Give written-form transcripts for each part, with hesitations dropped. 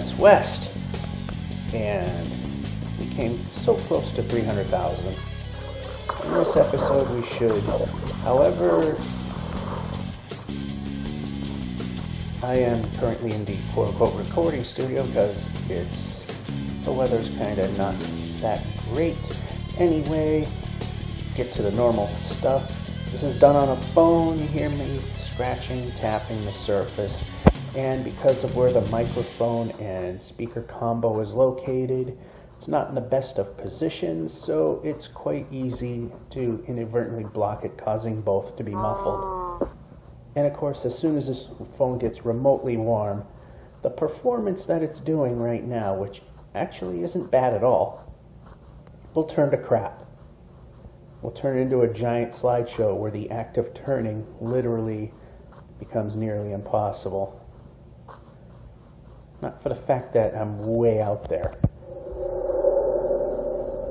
It's West, and we came so close to 300,000. In this episode we should. However, I am currently in the quote-unquote recording studio because the weather's kind of not that great. Anyway, get to the normal stuff. This is done on a phone. You hear me scratching, tapping the surface. And because of where the microphone and speaker combo is located, it's not in the best of positions, so it's quite easy to inadvertently block it, causing both to be muffled. And of course, as soon as this phone gets remotely warm, the performance that it's doing right now, which actually isn't bad at all, will turn to crap. We'll turn it into a giant slideshow where the act of turning literally becomes nearly impossible. Not for the fact that I'm way out there.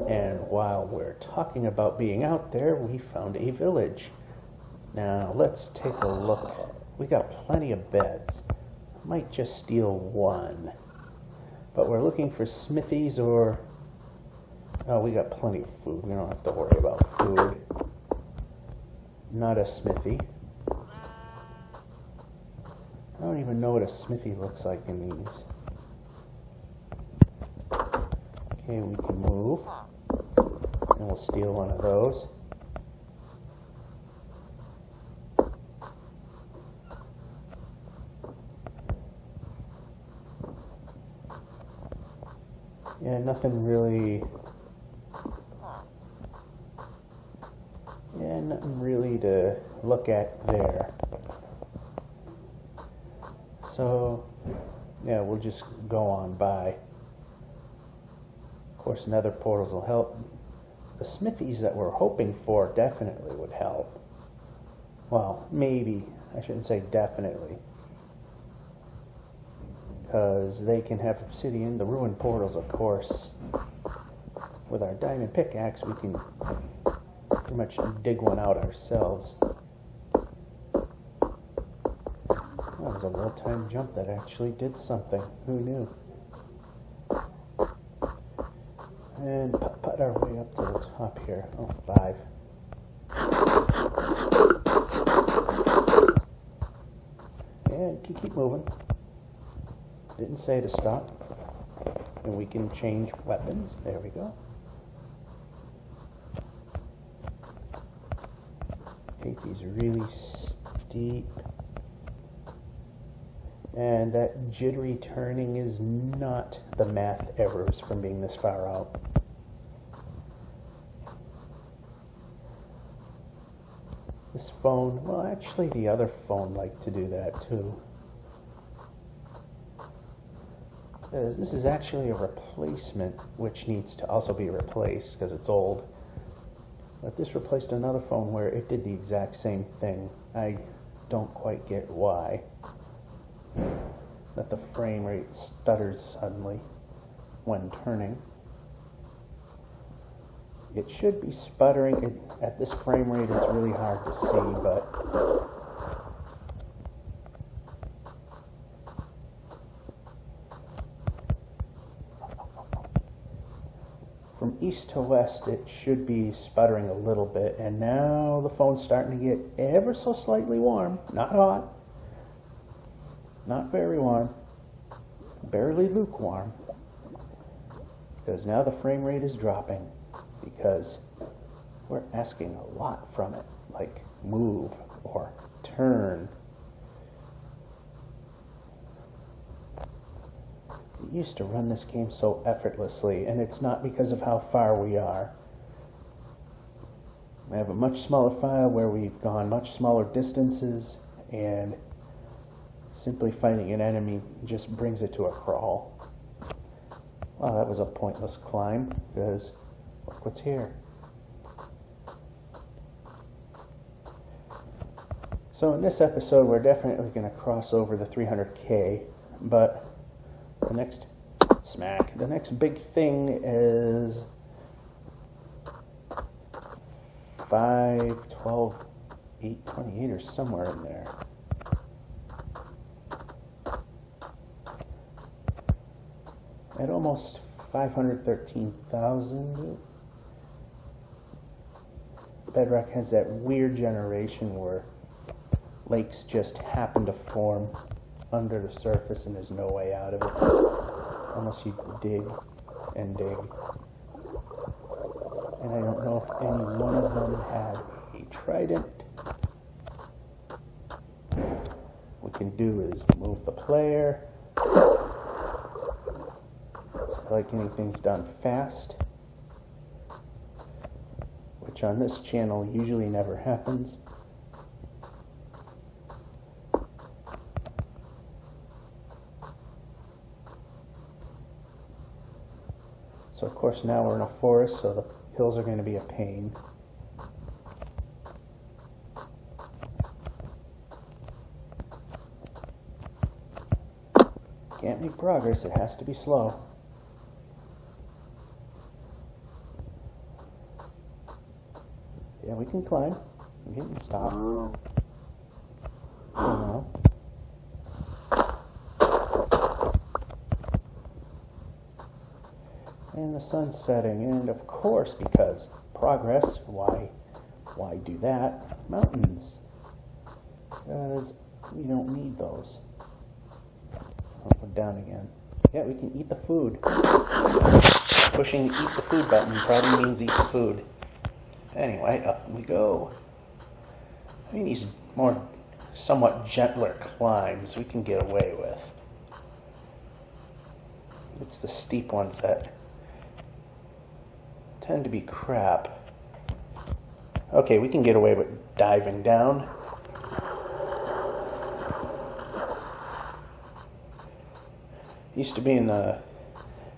And while we're talking about being out there, we found a village. Now, let's take a look. We got plenty of beds. Might just steal one. But we're looking for smithies or... Oh, we got plenty of food. We don't have to worry about food. Not a smithy. I don't even know what a smithy looks like in these. Okay, we can move. And we'll steal one of those. Yeah, nothing really to look at there. So, yeah, we'll just go on by. Of course, nether portals will help. The smithies that we're hoping for definitely would help. Well, maybe. I shouldn't say definitely. Because they can have obsidian. The ruined portals, of course. With our diamond pickaxe, we can pretty much dig one out ourselves. That was a well-timed jump that actually did something. Who knew? And put our way up to the top here. Oh, 5. And keep moving. Didn't say to stop. And we can change weapons. There we go. Take these really steep. And that jittery turning is not the math errors from being this far out. This phone, well, actually the other phone liked to do that too. This is actually a replacement, which needs to also be replaced because it's old. But this replaced another phone where it did the exact same thing. I don't quite get why. That the frame rate stutters suddenly when turning. It should be sputtering. At this frame rate, it's really hard to see, but from east to west, it should be sputtering a little bit, and now the phone's starting to get ever so slightly warm. Not hot. Not very warm, barely lukewarm, because now the frame rate is dropping because we're asking a lot from it, like move or turn. We used to run this game so effortlessly, and it's not because of how far we are. I have a much smaller file where we've gone much smaller distances, and simply fighting an enemy just brings it to a crawl. Wow, that was a pointless climb, because look what's here. So in this episode, we're definitely going to cross over the 300K, but the next big thing is 5, 12, 8, 28 or somewhere in there. at almost 513,000. Bedrock has that weird generation where lakes just happen to form under the surface and there's no way out of it unless you dig and dig. And I don't know if any one of them had a trident. What we can do is move the player. It's like anything's done fast, which on this channel usually never happens. So of course now we're in a forest, so the hills are going to be a pain. Can't make progress, it has to be slow. Yeah, we can climb. We can stop. And the sun's setting, and of course, because progress, why do that? Mountains. Because we don't need those. I'll put down again. Yeah, we can eat the food. Pushing the eat the food button probably means eat the food. Anyway, up we go. I mean, these more somewhat gentler climbs we can get away with. It's the steep ones that tend to be crap. Okay, we can get away with diving down. Used to be in the,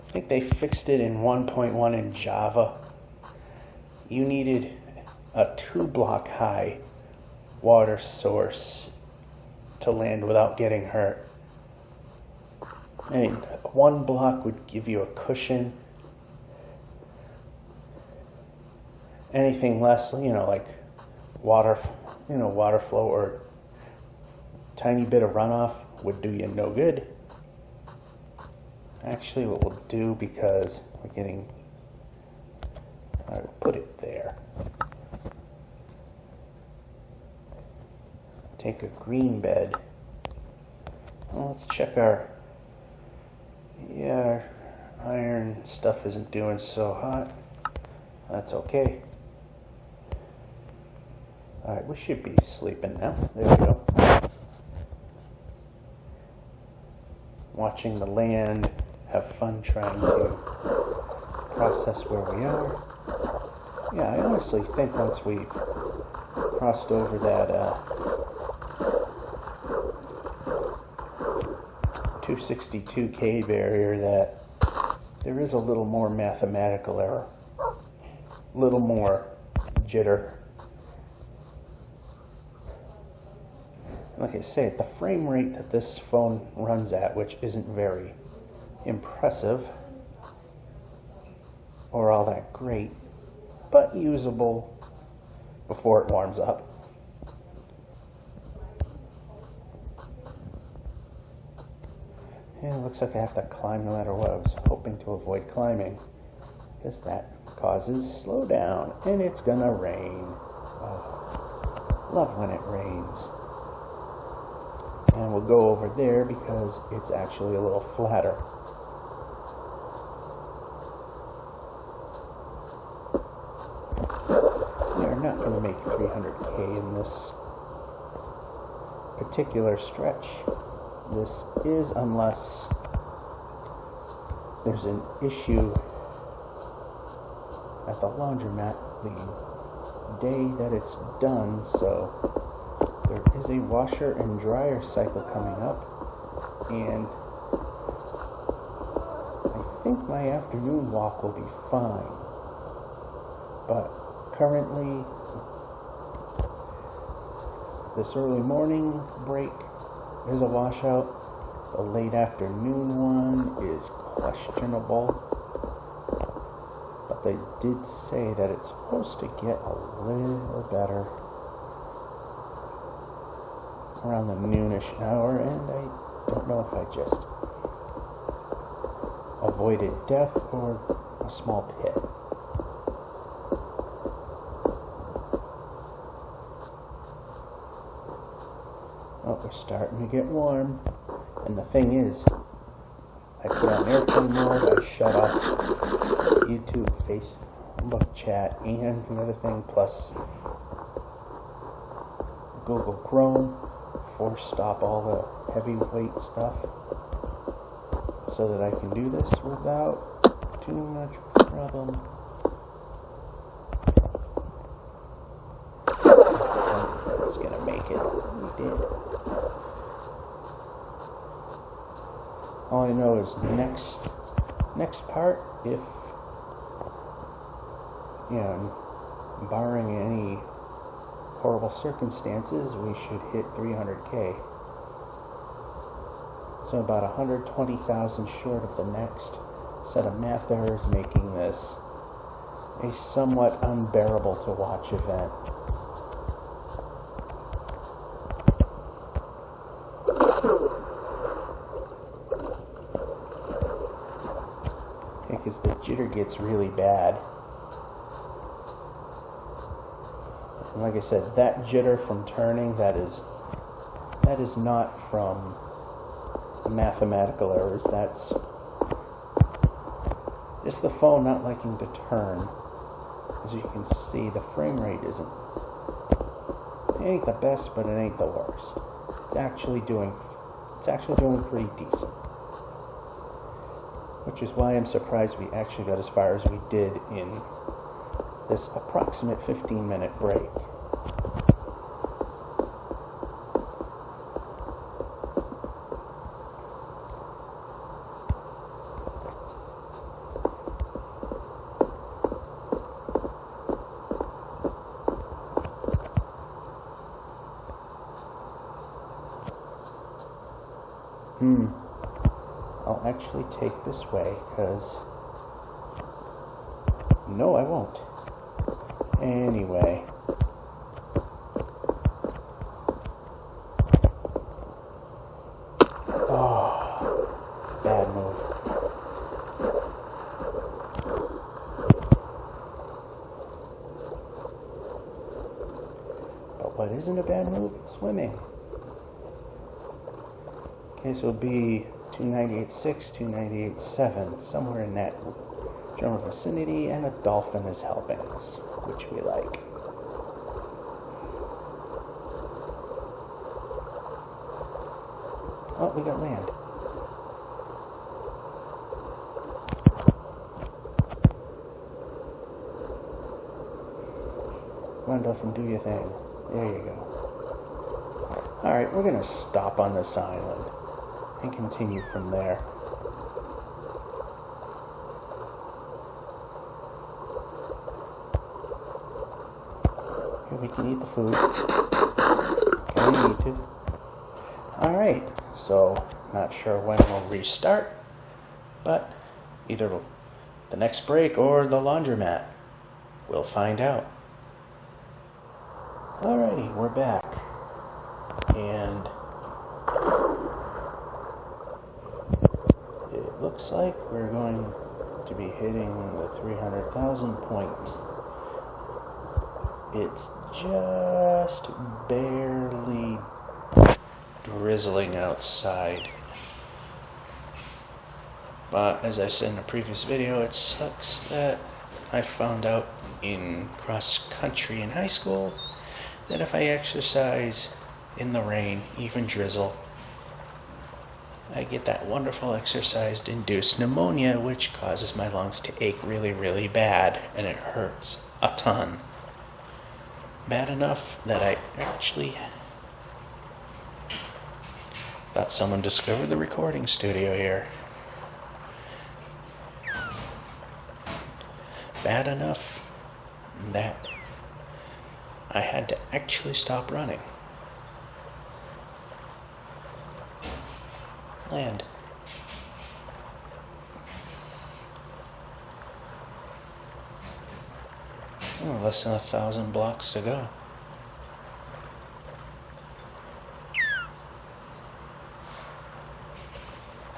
I think they fixed it in 1.1 in Java. You needed a 2-block high water source to land without getting hurt. I mean, 1 block would give you a cushion. Anything less, like water flow or tiny bit of runoff would do you no good. Actually, what we'll do, because we're getting, I'll put it there. Take a green bed. Well, let's check our iron stuff isn't doing so hot. That's okay. Alright, we should be sleeping now. There we go. Watching the land, have fun trying to process where we are. Yeah, I honestly think once we crossed over that 262K barrier that there is a little more mathematical error. A little more jitter. Like I say, at the frame rate that this phone runs at, which isn't very impressive or all that great, but usable before it warms up. And it looks like I have to climb no matter what. I was hoping to avoid climbing, because that causes slowdown, and it's gonna rain. Oh, love when it rains. And we'll go over there because it's actually a little flatter. We are not going to make 300K in this particular stretch. This is unless there's an issue at the laundromat the day that it's done, so there is a washer and dryer cycle coming up, and I think my afternoon walk will be fine. But currently, this early morning break is a washout. The late afternoon one is questionable. But they did say that it's supposed to get a little better around the noonish hour, and I don't know if I just avoided death or a small pit. Oh, we're starting to get warm. And the thing is, I put on airplane mode, I shut off YouTube, Facebook chat, and the other thing, plus Google Chrome, force stop all the heavyweight stuff, so that I can do this without too much problem. I was gonna make it. We did. All I know is next part, if barring any horrible circumstances, we should hit 300K. So about 120,000 short of the next set of math errors, making this a somewhat unbearable to watch event. Because the jitter gets really bad. And like I said, that jitter from turning, that is not from the mathematical errors. That's just the phone not liking to turn. As you can see, the frame rate it ain't the best, but it ain't the worst. It's actually doing pretty decent. Which is why I'm surprised we actually got as far as we did in this approximate 15-minute break. I'll actually take this way, because... No, I won't. Anyway. Oh, bad move. But what isn't a bad move? Swimming. Okay, so it'll be 298.6, 298.7, somewhere in that general vicinity, and a dolphin is helping us, which we like. Oh, we got land. Come on, dolphin, do your thing. There you go. Alright, we're going to stop on this island and continue from there. Here, we can eat the food. Okay, we need to. Alright, so not sure when we'll restart, but either the next break or the laundromat. We'll find out. Alrighty, we're back. And it looks like we're going to be hitting the 300,000 point. It's just barely drizzling outside. But as I said in a previous video, it sucks that I found out in cross country in high school that if I exercise in the rain, even drizzle, I get that wonderful exercise-induced pneumonia, which causes my lungs to ache really, really bad, and it hurts a ton. Bad enough that I actually thought someone discovered the recording studio here. Bad enough that I had to actually stop running. Land. Oh, less than 1,000 blocks to go.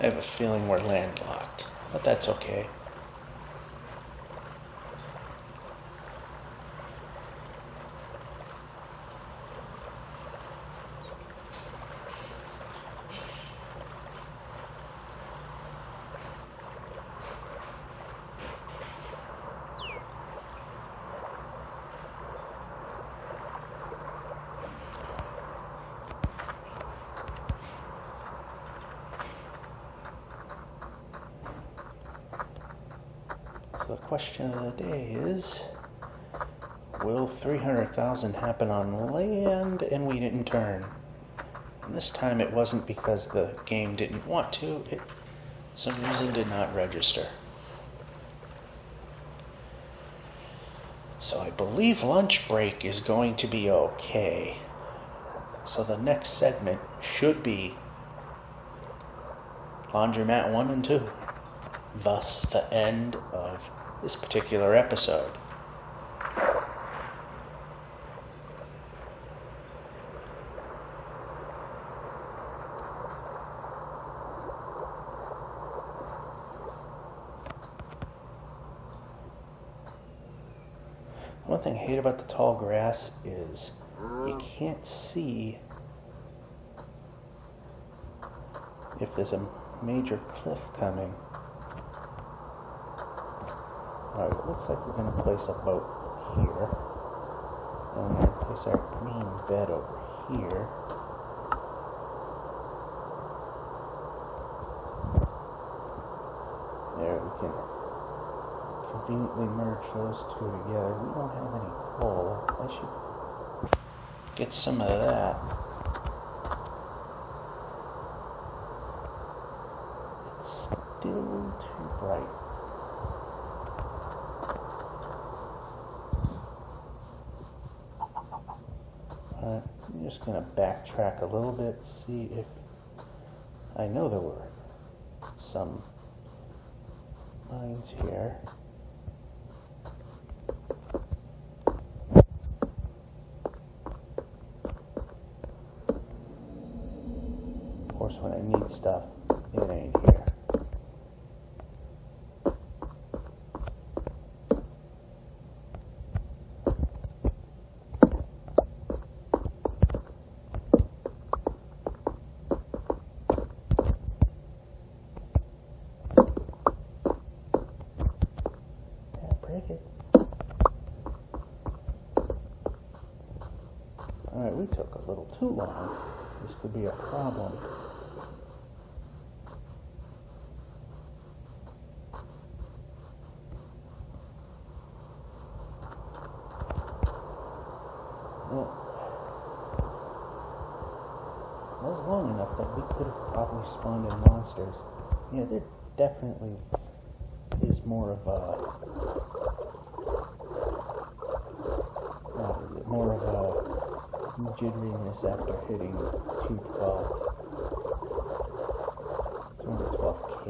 I have a feeling we're landlocked. but that's okay. The question of the day is, will 300,000 happen on land and we didn't turn? And this time it wasn't because the game didn't want to, it some reason did not register. So I believe lunch break is going to be okay. So the next segment should be Laundromat 1 and 2. Thus the end of this particular episode. One thing I hate about the tall grass is you can't see if there's a major cliff coming. Alright, it looks like we're going to place a boat here. And we're going to place our green bed over here. There, we can conveniently merge those two together. We don't have any coal. I should get some of that. It's still too bright. I'm just going to backtrack a little bit, see if I know there were some lines here. Of course, when I need stuff, it ain't here. Alright, we took a little too long. This could be a problem. Well, that was long enough that we could have probably spawned in monsters. Yeah, there definitely is more of a jitteriness after hitting 212. 212K.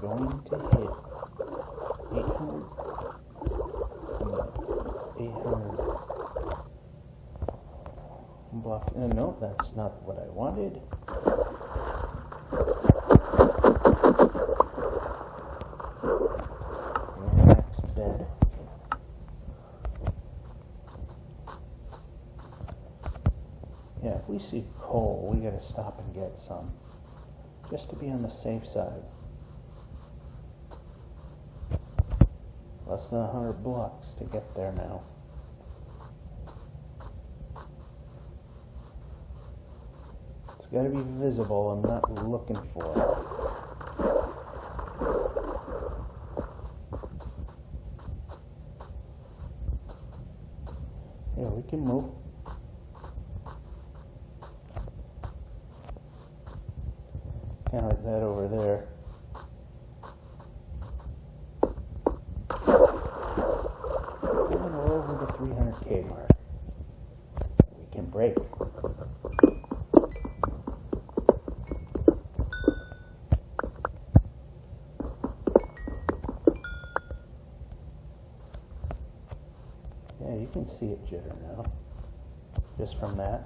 Going to hit 800 blocks. No, that's not what I wanted. Next bed. Yeah, if we see coal, we gotta stop and get some, just to be on the safe side. Less than 100 blocks to get there now. It's got to be visible. I'm not looking for it. Yeah, we can move. Kind of like that over there. And we're over the 300K mark. We can break. Yeah, you can see it jitter now, just from that.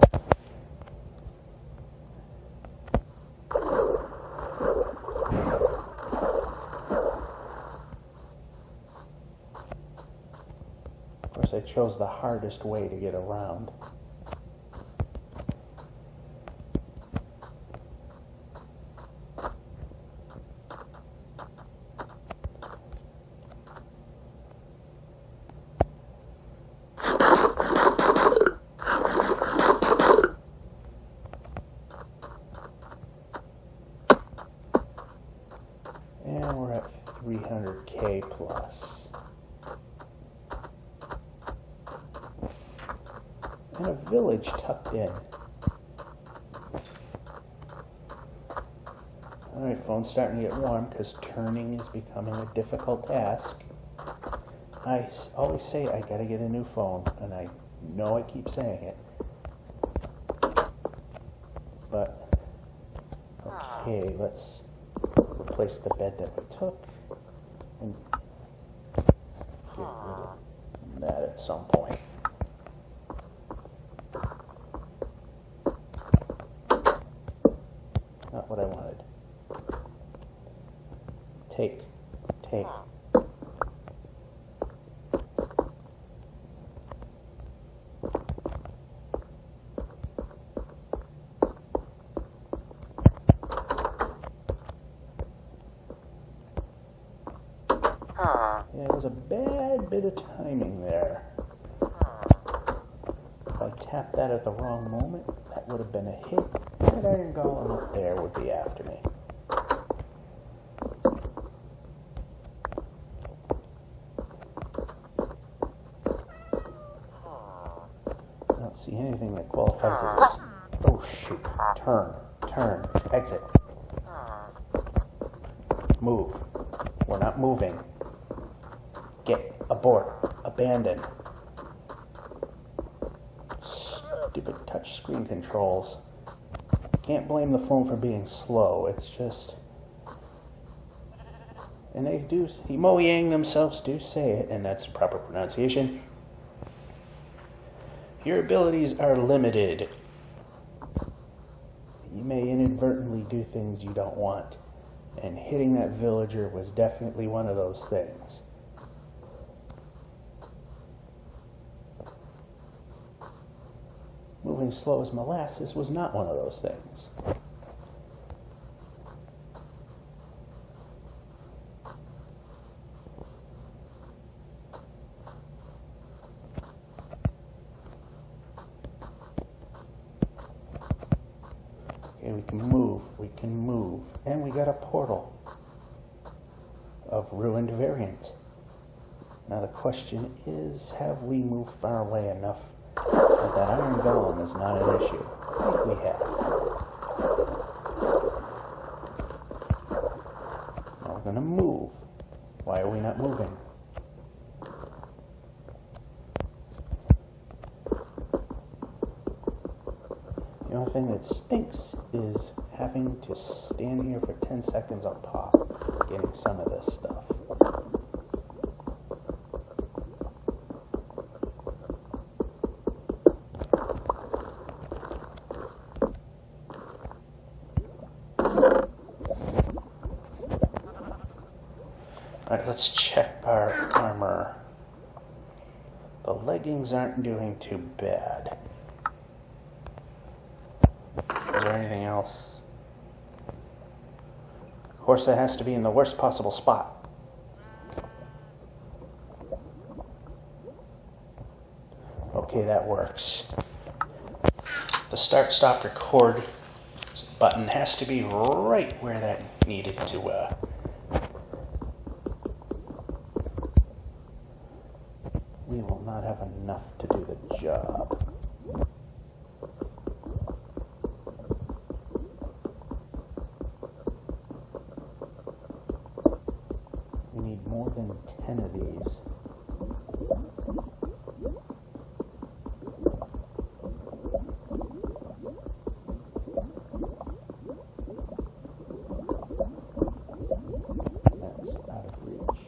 Of course, I chose the hardest way to get around. And we're at 300K plus. And a village tucked in. Alright, phone's starting to get warm because turning is becoming a difficult task. I always say I gotta get a new phone, and I know I keep saying it. But, okay, let's replace the bed that we took and get rid of that at some point. Not what I wanted. Take. Yeah, it was a bad bit of timing there. If I tapped that at the wrong moment, that would have been a hit. That iron golem up there would be after me. I don't see anything that qualifies as a... Oh shoot. Turn. Exit. Move. We're not moving. Get. Abort. Abandon. Stupid touch screen controls. Can't blame the phone for being slow. It's just... And they do... Emoyang themselves do say it, and that's proper pronunciation. Your abilities are limited. You may inadvertently do things you don't want. And hitting that villager was definitely one of those things. Moving slow as molasses was not one of those things. Okay, we can move, and we got a portal of ruined variant. Now the question is, have we moved far away enough that that iron golem is not an issue? I think we have. Now we're going to move. Why are we not moving? The only thing that stinks is having to stand here for 10 seconds on pop, getting some of this stuff. Alright, let's check our armor. The leggings aren't doing too bad. Is there anything else? Of course, that has to be in the worst possible spot. Okay, that works. The start, stop, record button has to be right where that needed to we will not have enough to do the job. We need more more than 10 of these. That's out of reach.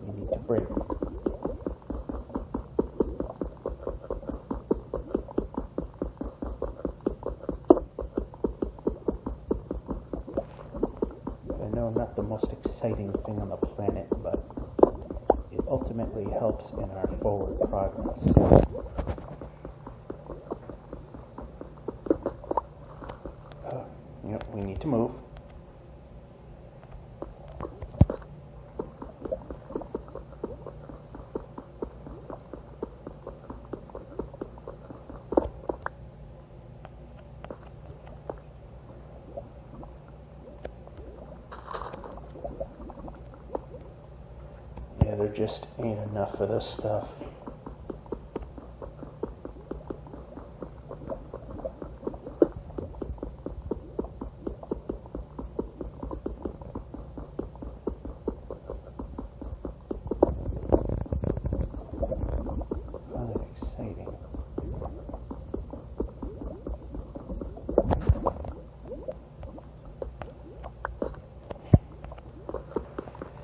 You need to break. Not the most exciting thing on the planet, but it ultimately helps in our forward progress. We need to move. There just ain't enough of this stuff. Found it exciting.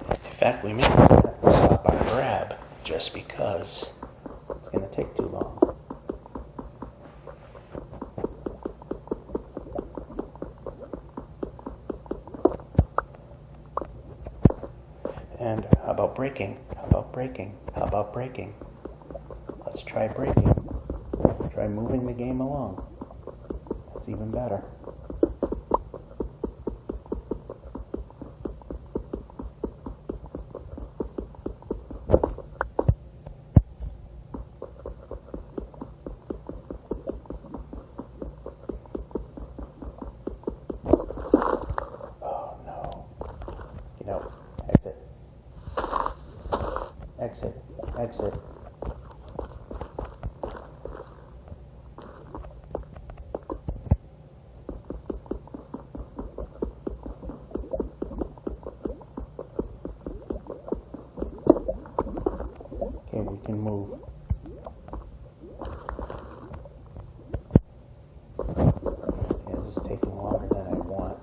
In fact, we may stop our grab just because it's going to take too long. And how about braking? How about braking? How about braking? Let's try braking. Try moving the game along. That's even better. Exit. Exit. Okay, we can move. Yeah, this is taking longer than I want.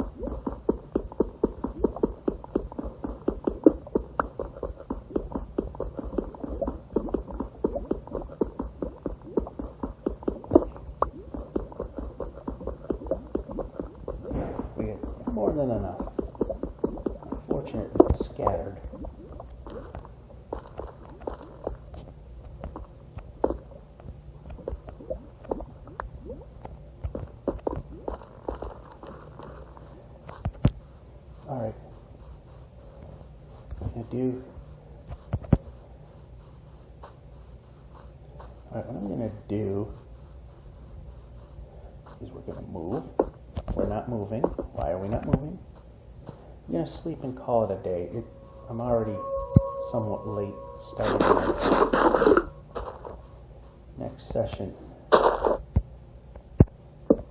More than enough. Unfortunately, it's scattered. Alright. What I'm going to do is we're going to move. We're not moving. Why are we not moving? I'm going to sleep and call it a day. I'm already somewhat late starting my next session.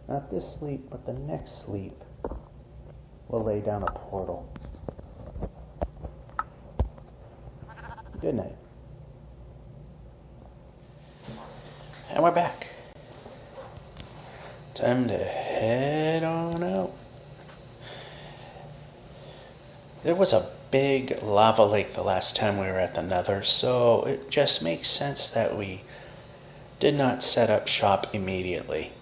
Not this sleep, but the next sleep. We'll lay down a portal. Good night. And we're back. Time to head on out. There was a big lava lake the last time we were at the Nether, so it just makes sense that we did not set up shop immediately.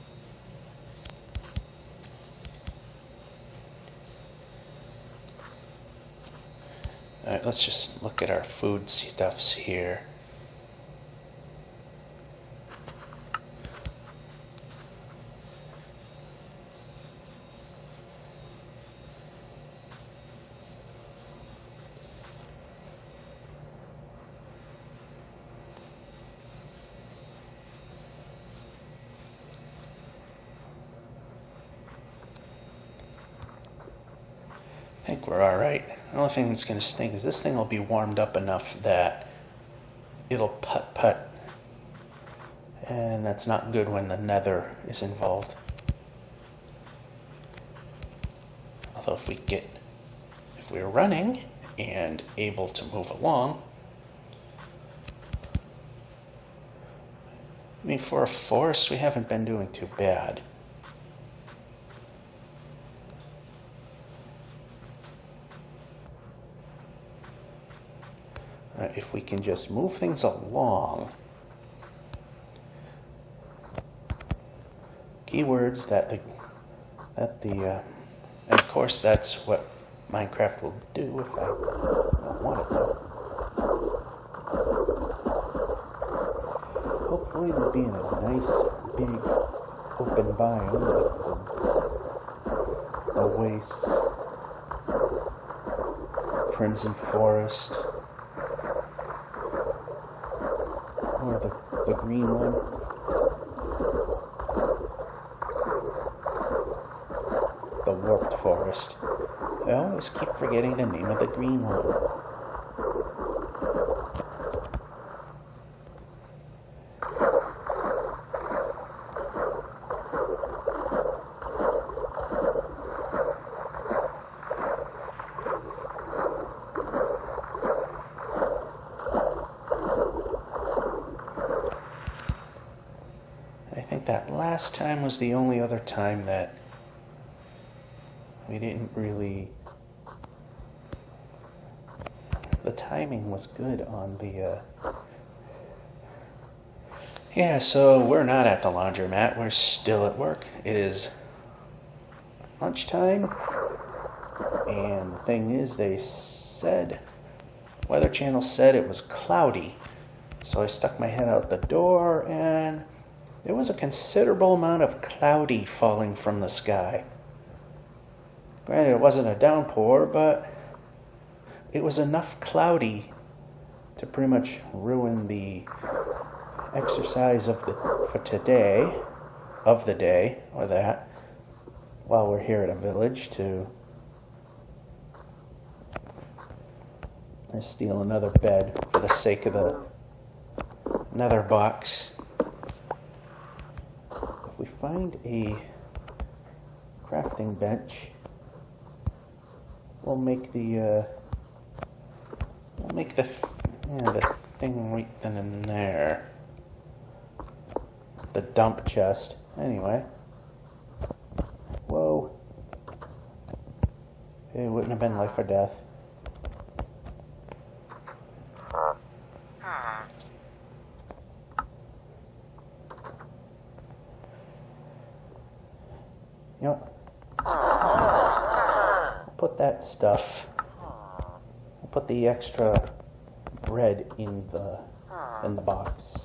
Alright, let's just look at our food stuffs here. I think we're alright. The only thing that's going to stink is this thing will be warmed up enough that it'll putt-putt. And that's not good when the Nether is involved. Although if we're running and able to move along, I mean, for a forest, we haven't been doing too bad. If we can just move things along. Keywords and of course that's what Minecraft will do if I don't want it to. Hopefully we'll be in a nice big open biome like the Oasis, Crimson Forest, or the green one. The Warped Forest. I always keep forgetting the name of the green one. I think that last time was the only other time that we didn't really... The timing was good on the... Yeah, so we're not at the laundromat. We're still at work. It is lunchtime. And the thing is, Weather Channel said it was cloudy. So I stuck my head out the door, and there was a considerable amount of cloudy falling from the sky. Granted, it wasn't a downpour, but it was enough cloudy to pretty much ruin the exercise of the day, while we're here at a village to steal another bed for the sake of the nether box. If we find a crafting bench, we'll make the thing right then and there. The dump chest. Anyway. Whoa. It wouldn't have been life or death. You know what? Put that stuff. Put the extra bread in the box.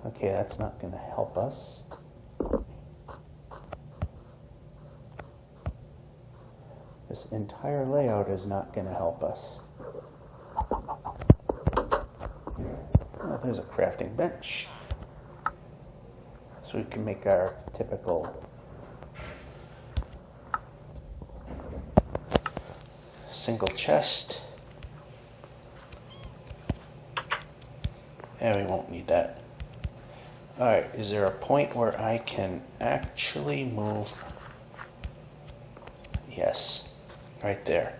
Okay, that's not going to help us. This entire layout is not going to help us. Oh, there's a crafting bench. So we can make our typical single chest. And we won't need that. Alright, is there a point where I can actually move? Yes, right there.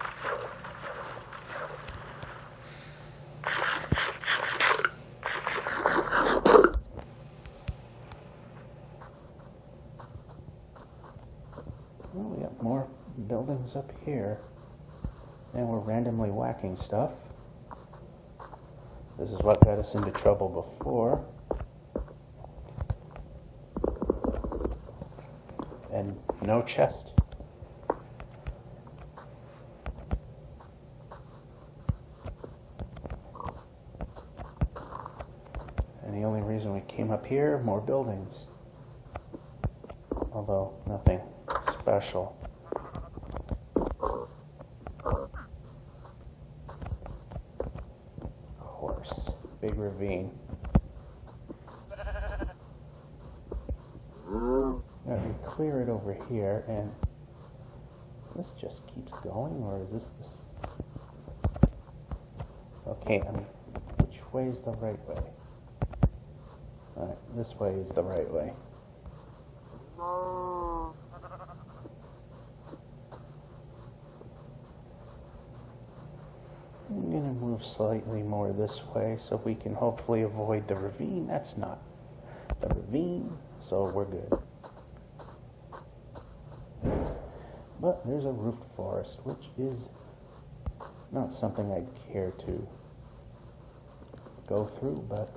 Well, we got more buildings up here. And we're randomly whacking stuff. This is what got us into trouble before. And no chest. And the only reason we came up here, more buildings. Although, nothing special. Big ravine. Alright, we clear it over here, and this just keeps going, or is this? Okay, which way is the right way? Alright, this way is the right way. move slightly more this way so we can hopefully avoid the ravine. That's not the ravine, so we're good. But there's a roofed forest, which is not something I'd care to go through, but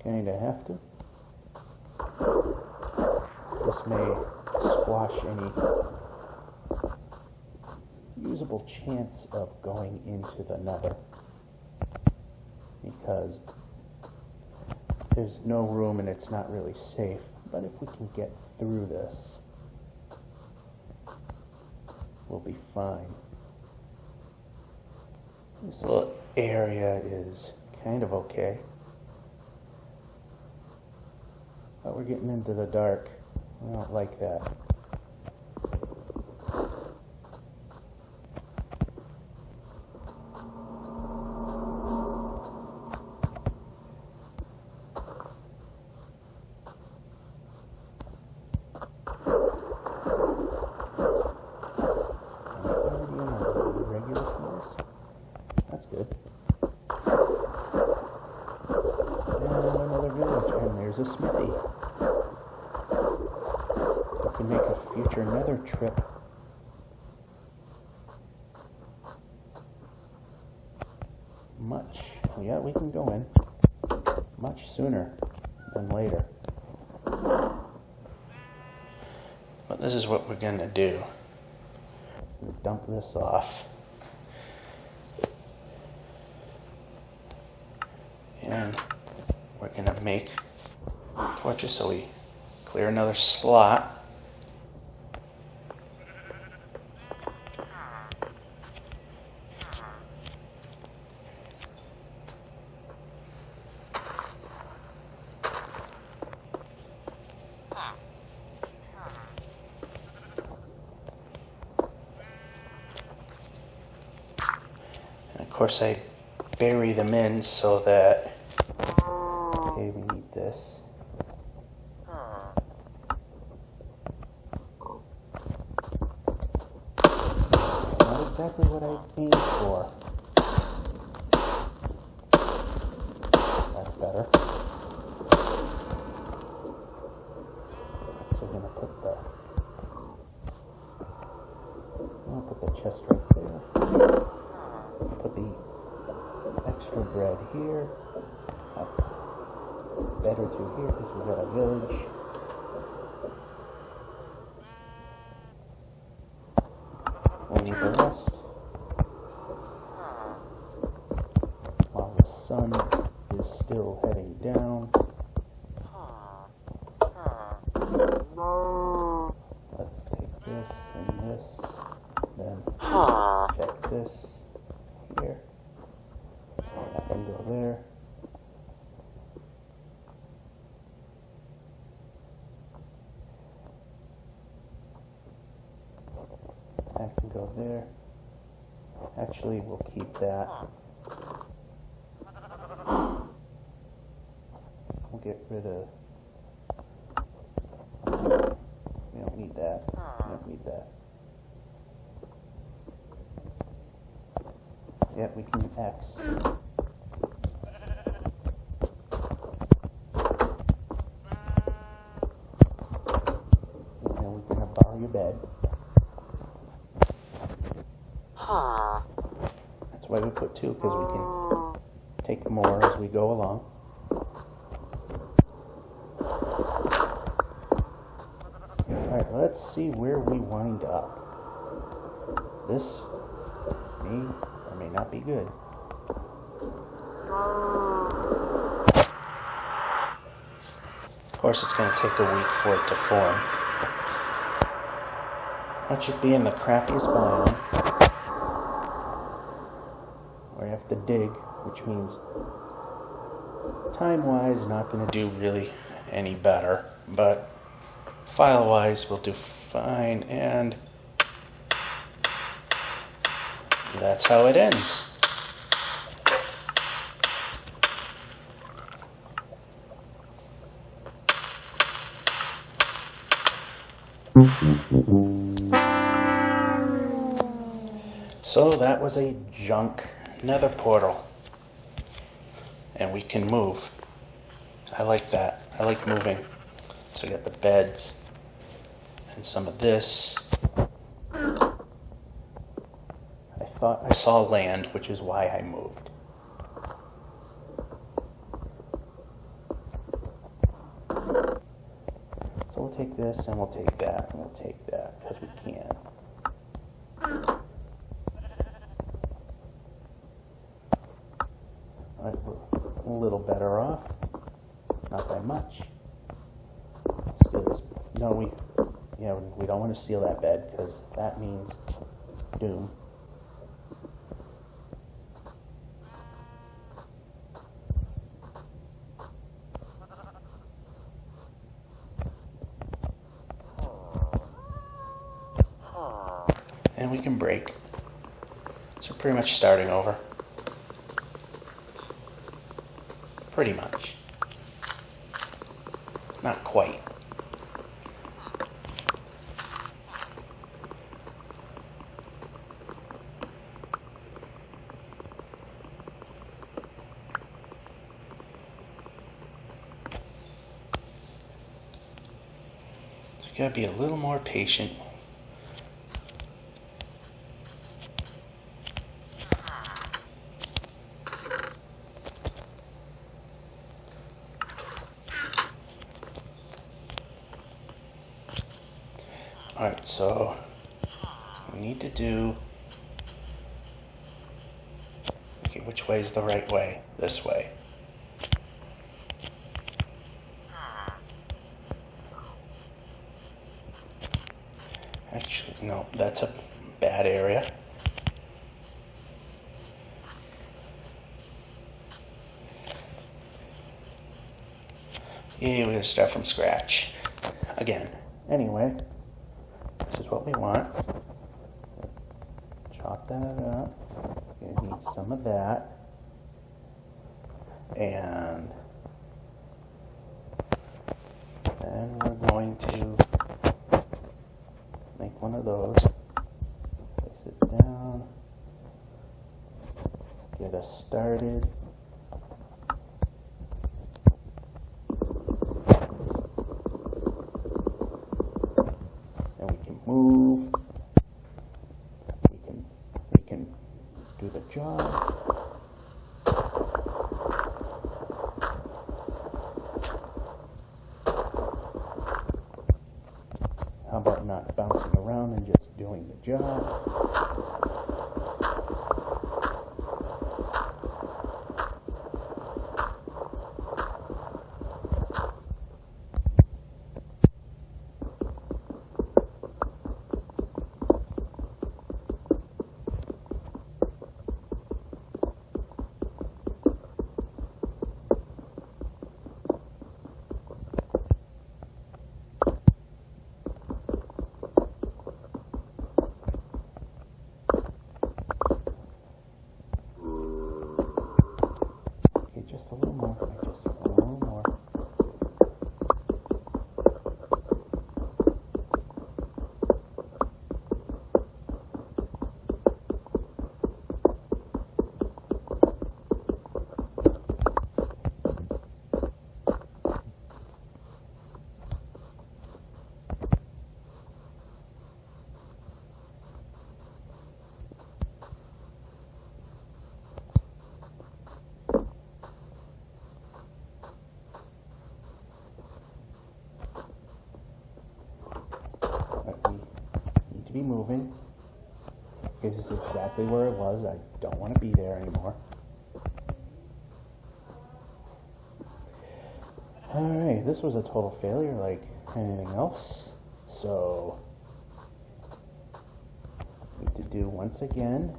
kinda have to. This may squash any usable chance of going into the nether, because there's no room and it's not really safe. But if we can get through this, we'll be fine. This little area is kind of okay, but we're getting into the dark. I don't like that. That's good. And another village, and there's a smithy. We can make a future nether trip. Yeah, we can go in much sooner than later. But this is what we're gonna do. Dump this off. And we're gonna make torches so we clear another slot. And of course I bury them in so that, okay, we need this. Not exactly what I aimed for. That's better. So we're gonna put the chest right there. Put the extra bread here, up better to here because we've got a village. We'll need the rest while the sun is still heading down. Let's take this and this, then check this here. That can go there. That can go there. Actually, we'll keep that. We'll get rid of... We don't need that. We don't need that. Yeah, we can X. And we can borrow your bed. That's why we put two, because we can take more as we go along. Alright, let's see where we wind up. This may or may not be good. Of course, it's going to take a week for it to form. That should be in the crappiest biome, where you have to dig, which means time-wise not going to do really any better, but file-wise we'll do fine, and that's how it ends. So that was a junk another portal. And we can move. I like that. I like moving. So we got the beds and some of this. I thought I saw land, which is why I moved. So we'll take this and we'll take that and we'll take that because we can. We're a little better off. Not by much. Steal this. No, we don't want to steal that bed because that means doom. And we can break. So pretty much starting over. Pretty much. Not quite. So you gotta be a little more patient. Alright, so we need to do, okay, which way is the right way? This way. Actually, no, that's a bad area. Yeah, we're gonna start from scratch again. Anyway. This is what we want. Chop that up. We're gonna need some of that. And then we're going to make one of those. Place it down. Get us started. Move. We can do the job. How about not bouncing around and just doing the job? Just a little more, just a little more. Be moving. This is exactly where it was. I don't want to be there anymore. Alright, this was a total failure like anything else. So, need to do once again.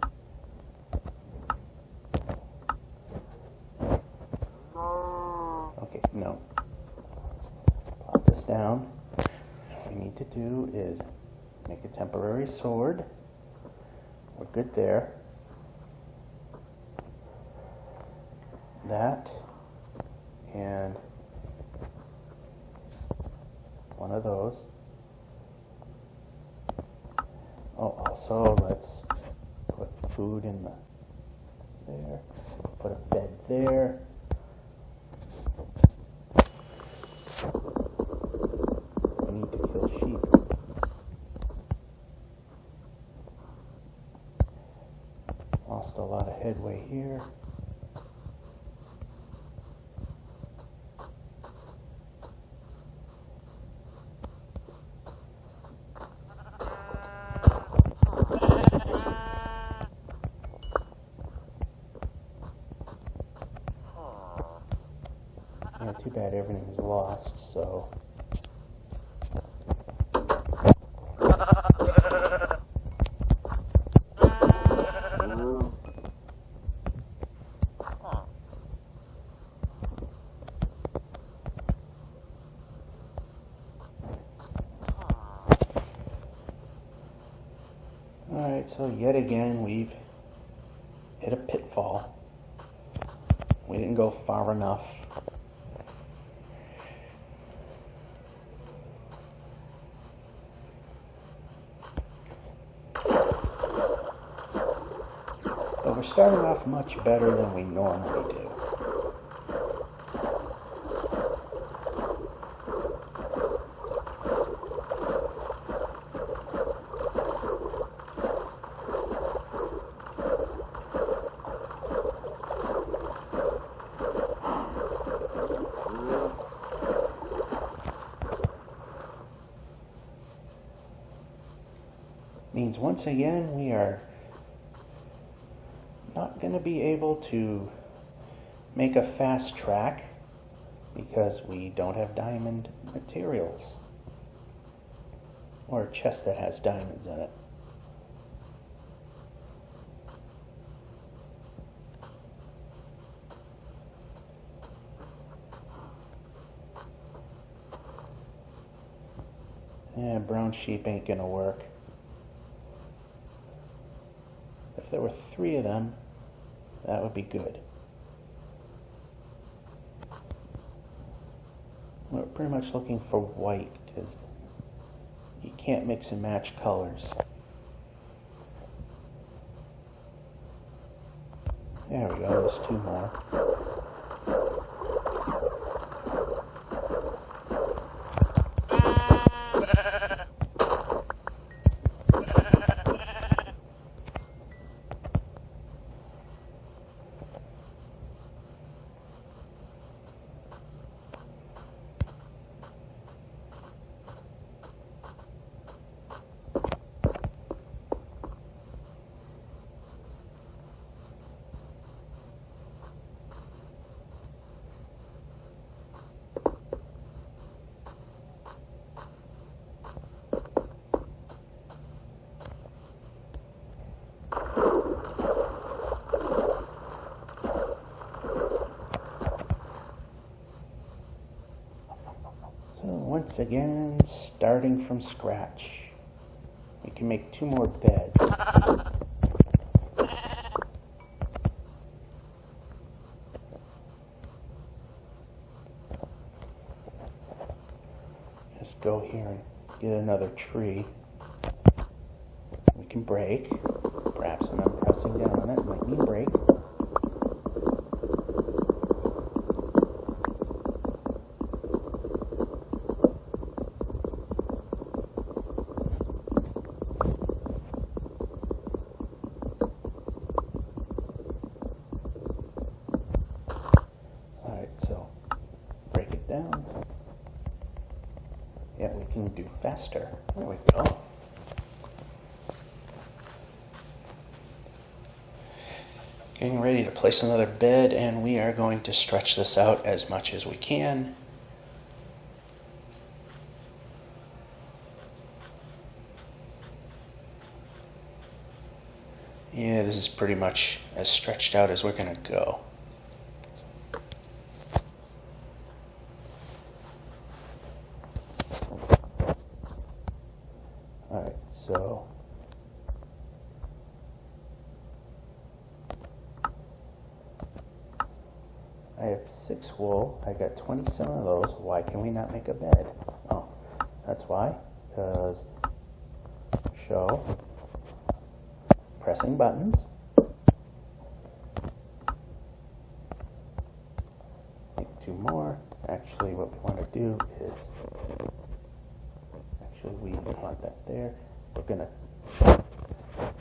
Okay, no. Plop this down. What we need to do is make a temporary sword. We're good there. That and one of those. Oh, also let's put food in there. Put a bed there. I need to kill sheep. Lost a lot of headway here. Yeah, too bad everything is lost, so. Alright, so yet again we've hit a pitfall. We didn't go far enough. But we're starting off much better than we normally do. Means once again we are not going to be able to make a fast track because we don't have diamond materials or a chest that has diamonds in it. Yeah, brown sheep ain't gonna work. If there were 3 of them, that would be good. We're pretty much looking for white because you can't mix and match colors. There we go, there's 2 more. Once again, starting from scratch. We can make 2 more beds. Just go here and get another tree. We can break. Perhaps when I'm pressing down on it, it might mean break. Yeah, we can do faster. There we go. Getting ready to place another bed, and we are going to stretch this out as much as we can. Yeah, this is pretty much as stretched out as we're going to go. Alright, so I have 6 wool. I got 27 of those. Why can we not make a bed? Oh, that's why. Because show, pressing buttons, actually what we want to do is, actually we want that there. We're gonna,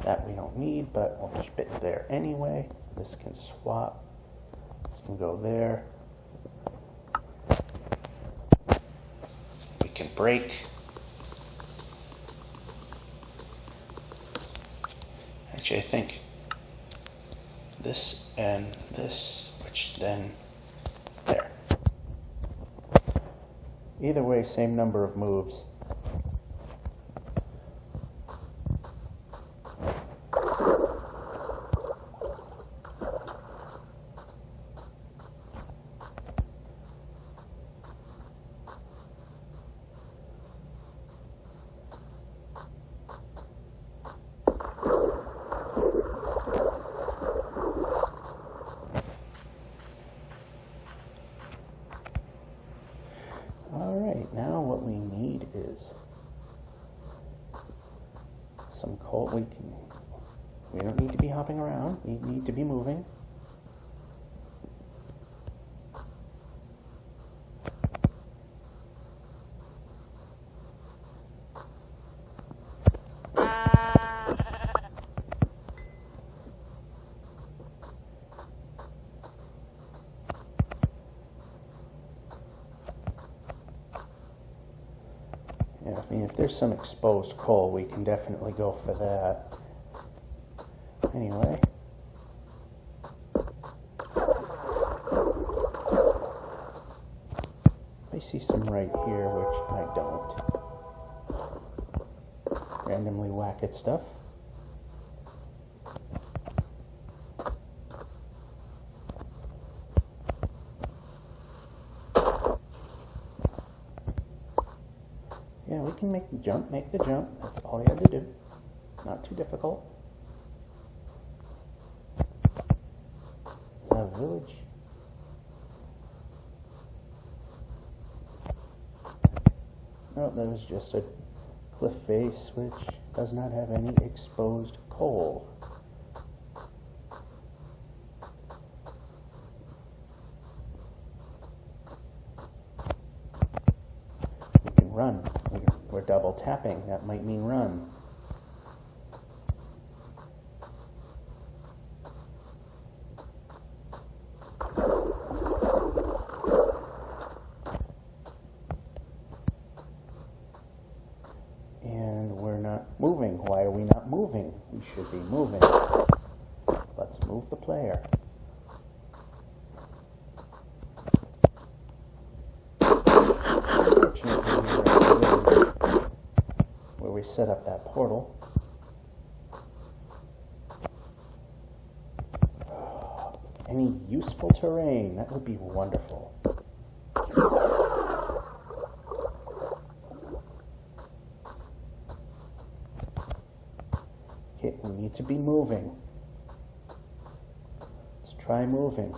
that we don't need, but we'll keep it there anyway. This can swap. This can go there. We can break. Actually, I think this and this, which then there. Either way, same number of moves. Now what we need is some coal. We don't need to be hopping around. We need to be moving. Yeah, I mean, if there's some exposed coal, we can definitely go for that. Anyway. I see some right here, which I don't. Randomly whack at stuff. Yeah, we can make the jump, That's all you had to do. Not too difficult. Is that a village? No, that was just a cliff face which does not have any exposed coal. We can run. We're double tapping. That might mean run. And we're not moving. Why are we not moving? We should be moving. Let's move the player. Where we set up that portal. Any useful terrain, that would be wonderful. Okay, we need to be moving. Let's try moving.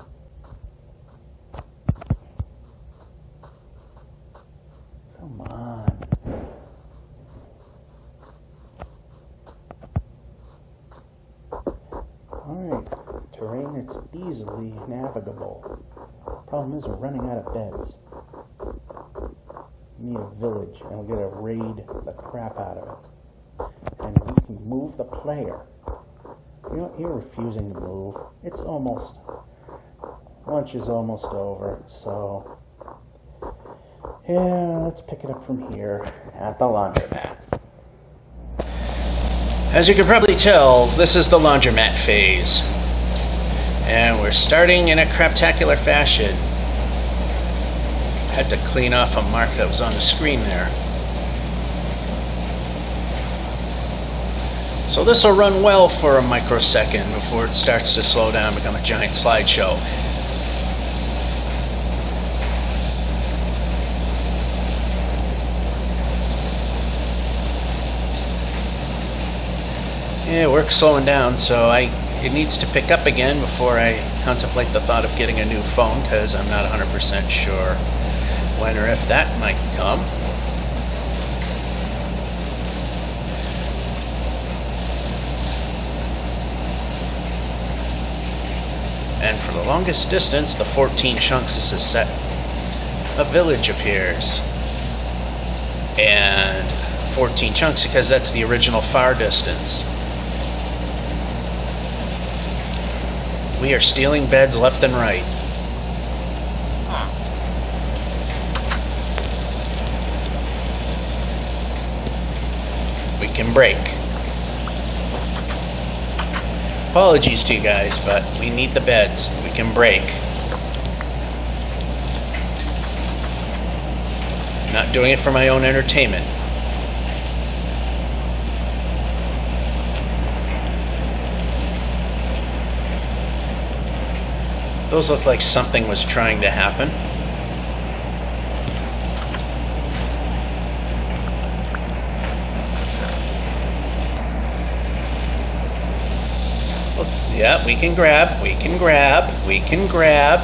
Come on. Alright, terrain that's easily navigable. Problem is we're running out of beds. We need a village, and we're gonna raid the crap out of it. And we can move the player. You know, you're refusing to move. It's almost, lunch is almost over, so yeah, let's pick it up from here at the laundromat. As you can probably tell, this is the laundromat phase. And we're starting in a craptacular fashion. Had to clean off a mark that was on the screen there. So this will run well for a microsecond before it starts to slow down and become a giant slideshow. Yeah, work's slowing down, so it needs to pick up again before I contemplate the thought of getting a new phone, because I'm not 100% sure when or if that might come. And for the longest distance, the 14 chunks this is set a village appears. And 14 chunks, because that's the original far distance. We are stealing beds left and right. We can break. Apologies to you guys, but we need the beds. We can break. Not doing it for my own entertainment. Those look like something was trying to happen. Look, yeah, we can grab, we can grab, we can grab.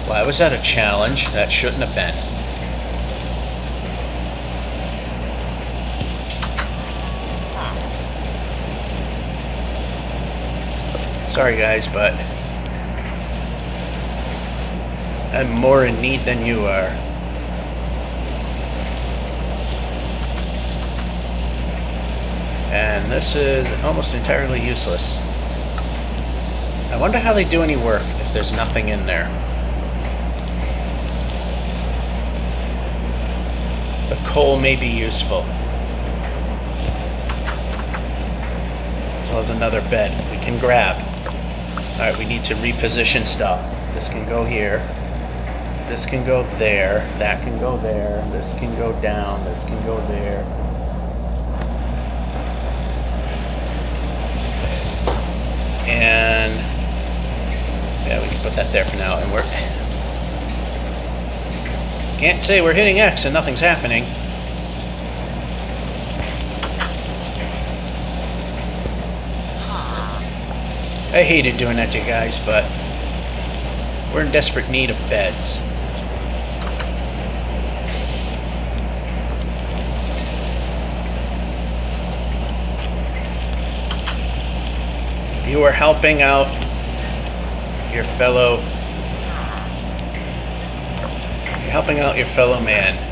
Why was that a challenge? That shouldn't have been. Sorry guys, but I'm more in need than you are. And this is almost entirely useless. I wonder how they do any work if there's nothing in there. The coal may be useful. As well as another bed we can grab. Alright, we need to reposition stuff. This can go here. This can go there. That can go there. This can go down. This can go there. And yeah, we can put that there for now. And we're can't say we're hitting X and nothing's happening. I hated doing that to you guys, but we're in desperate need of beds. You are helping out your fellow. You're helping out your fellow man.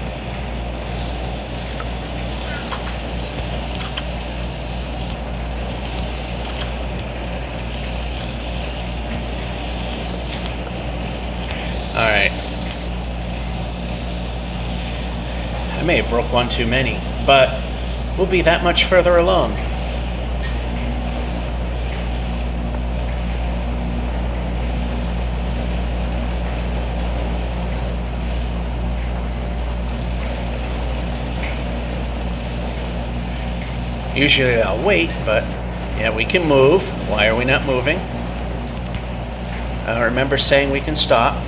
Alright. I may have broke one too many, but we'll be that much further along. Usually I'll wait, but yeah, we can move. Why are we not moving? I remember saying we can stop.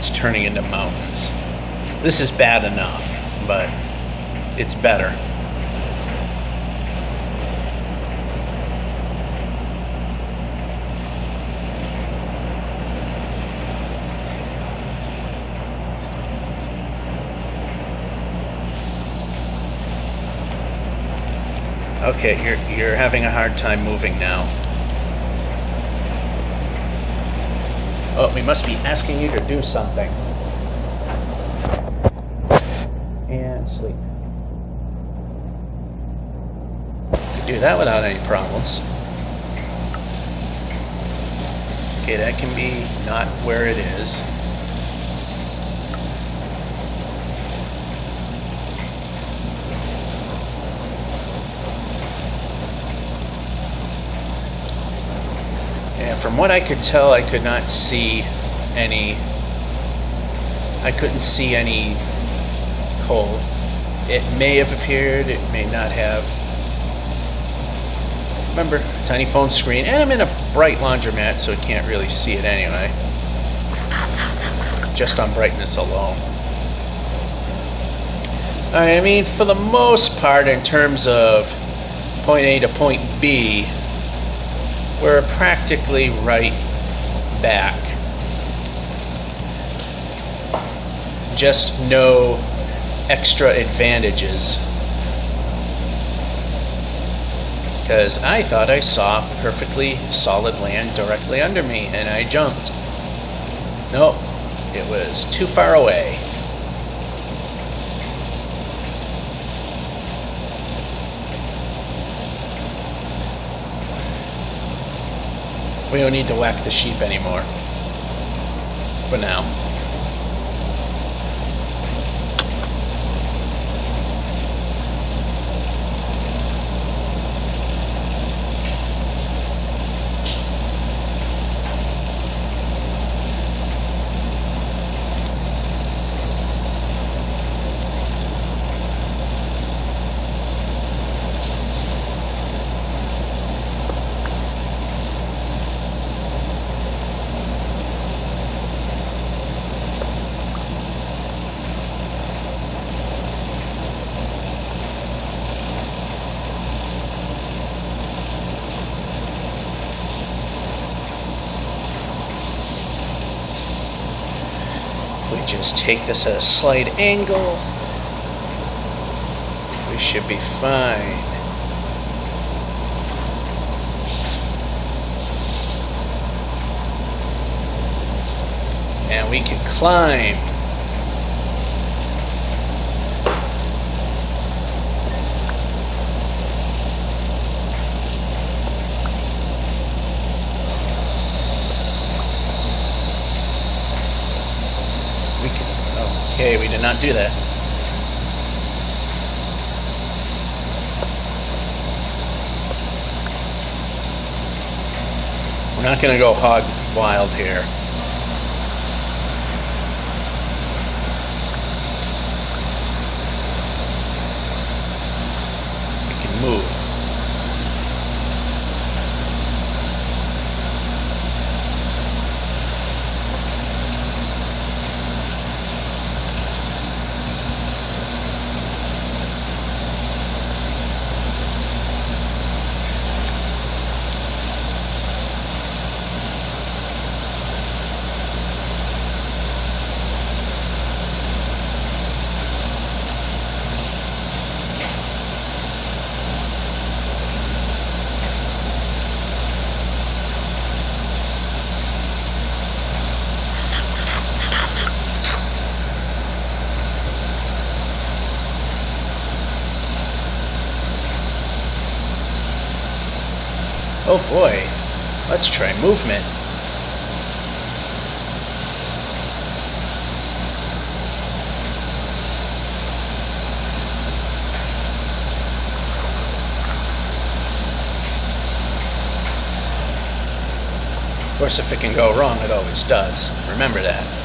It's turning into mountains. This is bad enough, but it's better. Okay, you're having a hard time moving now. Oh, we must be asking you to do something. And sleep. Could do that without any problems. Okay, that can be not where it is. And from what I could tell, I could not see any. I couldn't see any coal. It may have appeared, it may not have. Remember, tiny phone screen, and I'm in a bright laundromat, so I can't really see it anyway. Just on brightness alone. I mean, for the most part, in terms of point A to point B, we're practically right back. Just no extra advantages. Because I thought I saw perfectly solid land directly under me, and I jumped. Nope, it was too far away. We don't need to whack the sheep anymore. For now. Just take this at a slight angle. We should be fine. And we can climb. Okay, we did not do that. We're not going to go hog wild here. We can move. Oh boy, let's try movement. Of course, if it can go wrong, it always does. Remember that.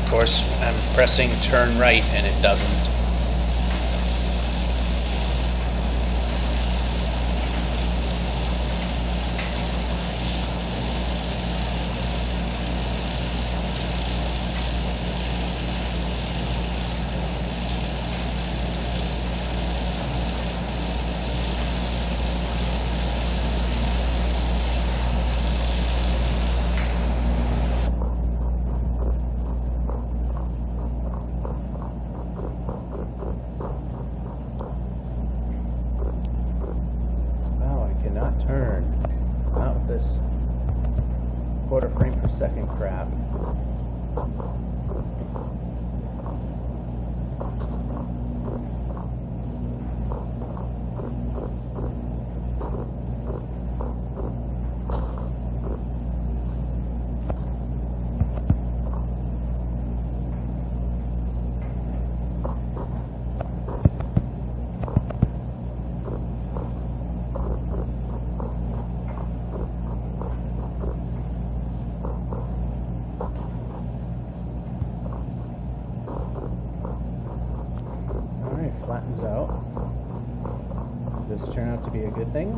Of course, I'm pressing turn right and it doesn't. Turn. Not with this quarter frame per second crap. flattens out. Does this turn out to be a good thing?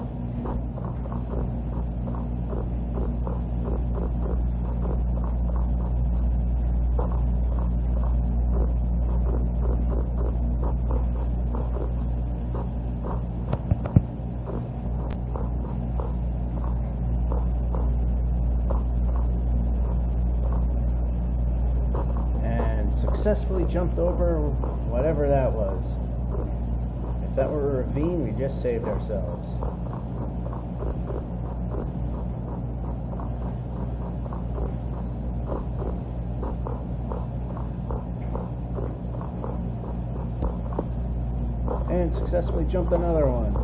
Successfully jumped over whatever that was. If that were a ravine, we just saved ourselves. And successfully jumped another one.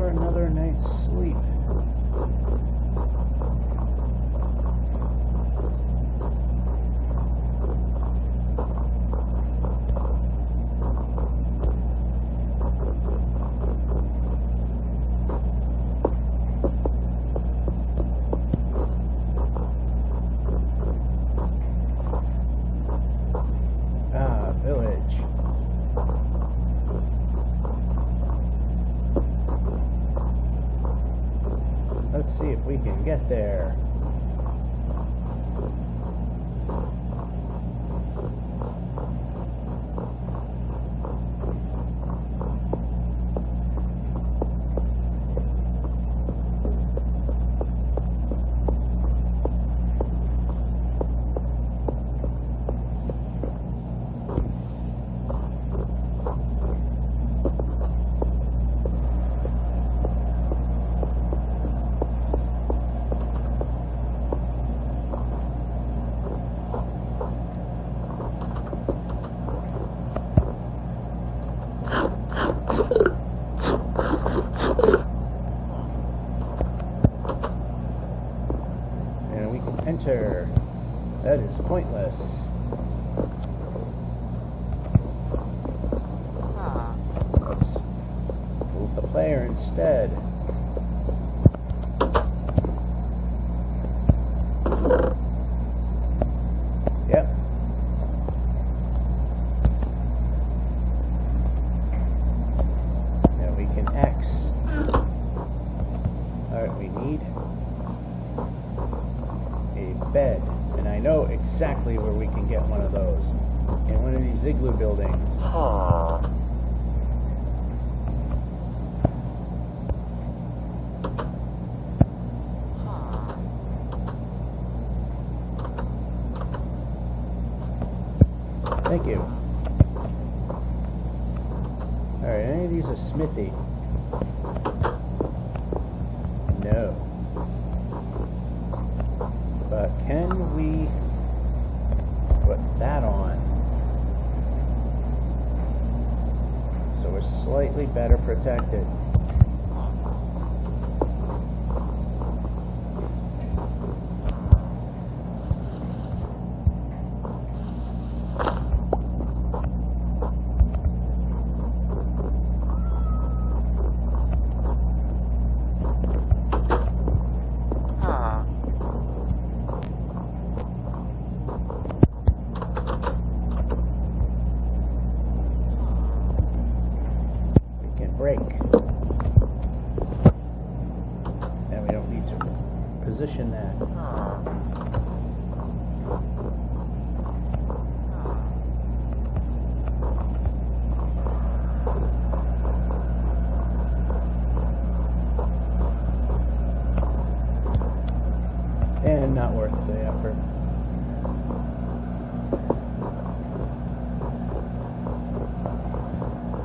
Another night's sleep. Village. Let's see if we can get there. And we can enter. That is pointless. Let's move the player instead. Yep. Now we can X. Alright, we need a bed. And I know exactly where we can get one of those. In one of these igloo buildings. Thank you. Alright, any of these a smithy? No. But can we put that on? So we're slightly better protected.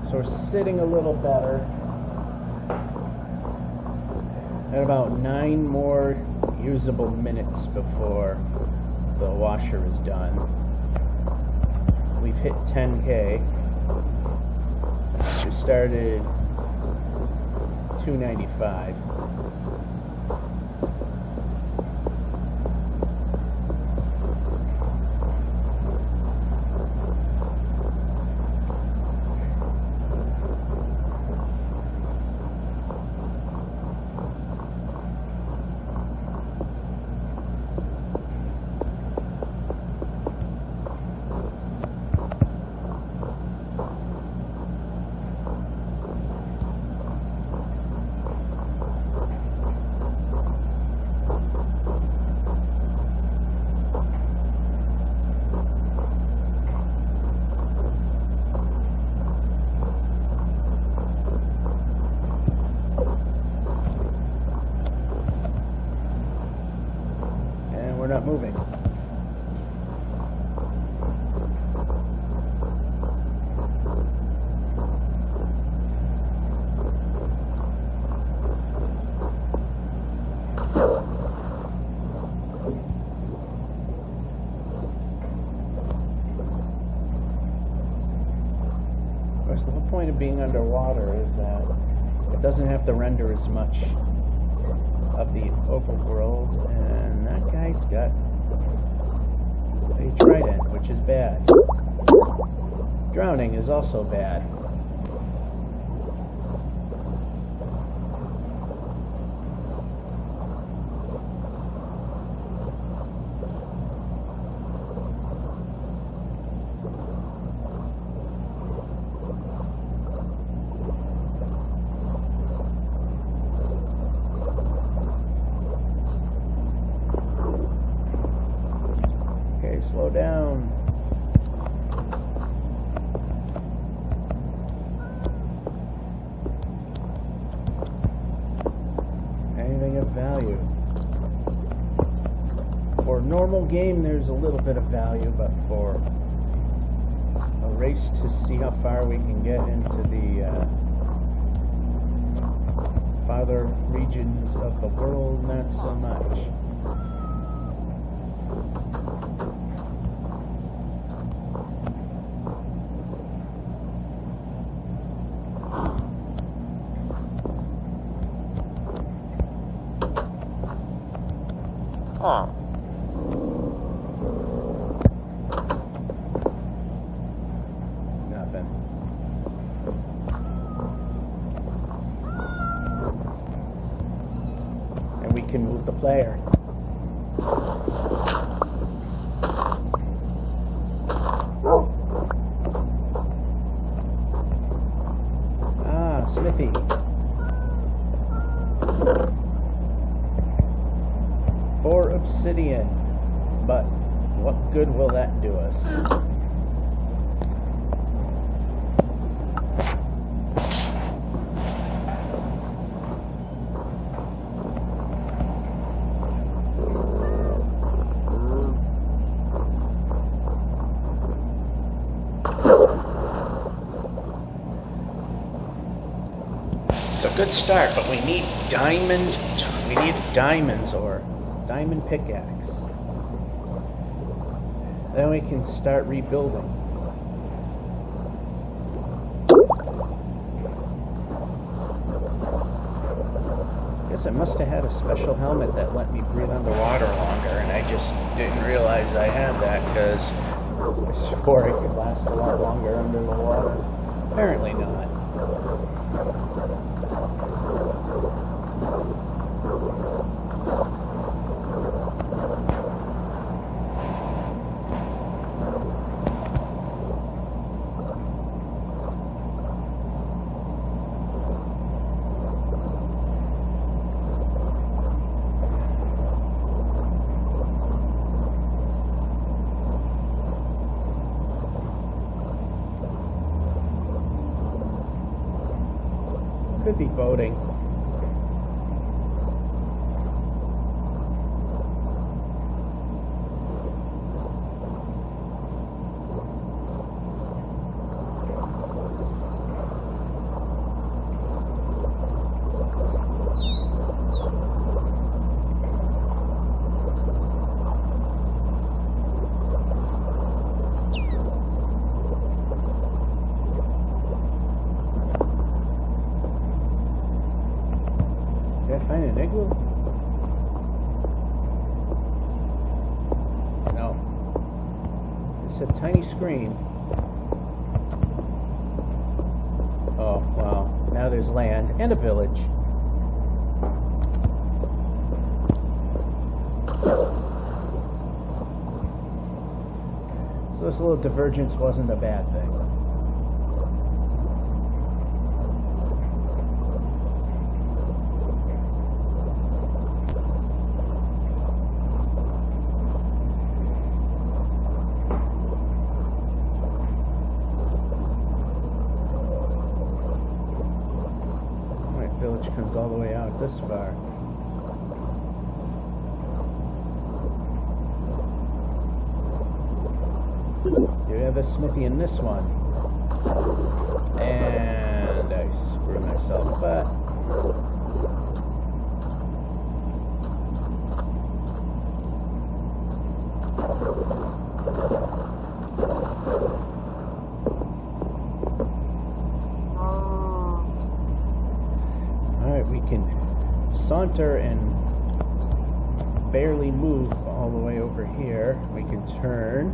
So we're sitting a little better. At about 9 more usable minutes before the washer is done. We've hit 10K. We started 295. We're not moving. Of course, the whole point of being underwater is that it doesn't have to render as much of the overworld, and that guy's got a trident, which is bad. Drowning is also bad. Slow down. Anything of value. For a normal game, there's a little bit of value, but for a race to see how far we can get into the farther regions of the world, not so much. Nothing. And we can move the player. Ah, Smithy. For obsidian, but what good will that do us? It's a good start, but we need diamonds or diamond pickaxe. Then we can start rebuilding. Guess I must have had a special helmet that let me breathe underwater longer, and I just didn't realize I had that because I swore it could last a lot longer under the water. Apparently not. Could be boating. It's a tiny screen. Oh, wow. Now there's land and a village. So this little divergence wasn't a bad thing. Village comes all the way out this far. You have a smithy in this one. And I screw myself, but we can saunter and barely move all the way over here. We can turn.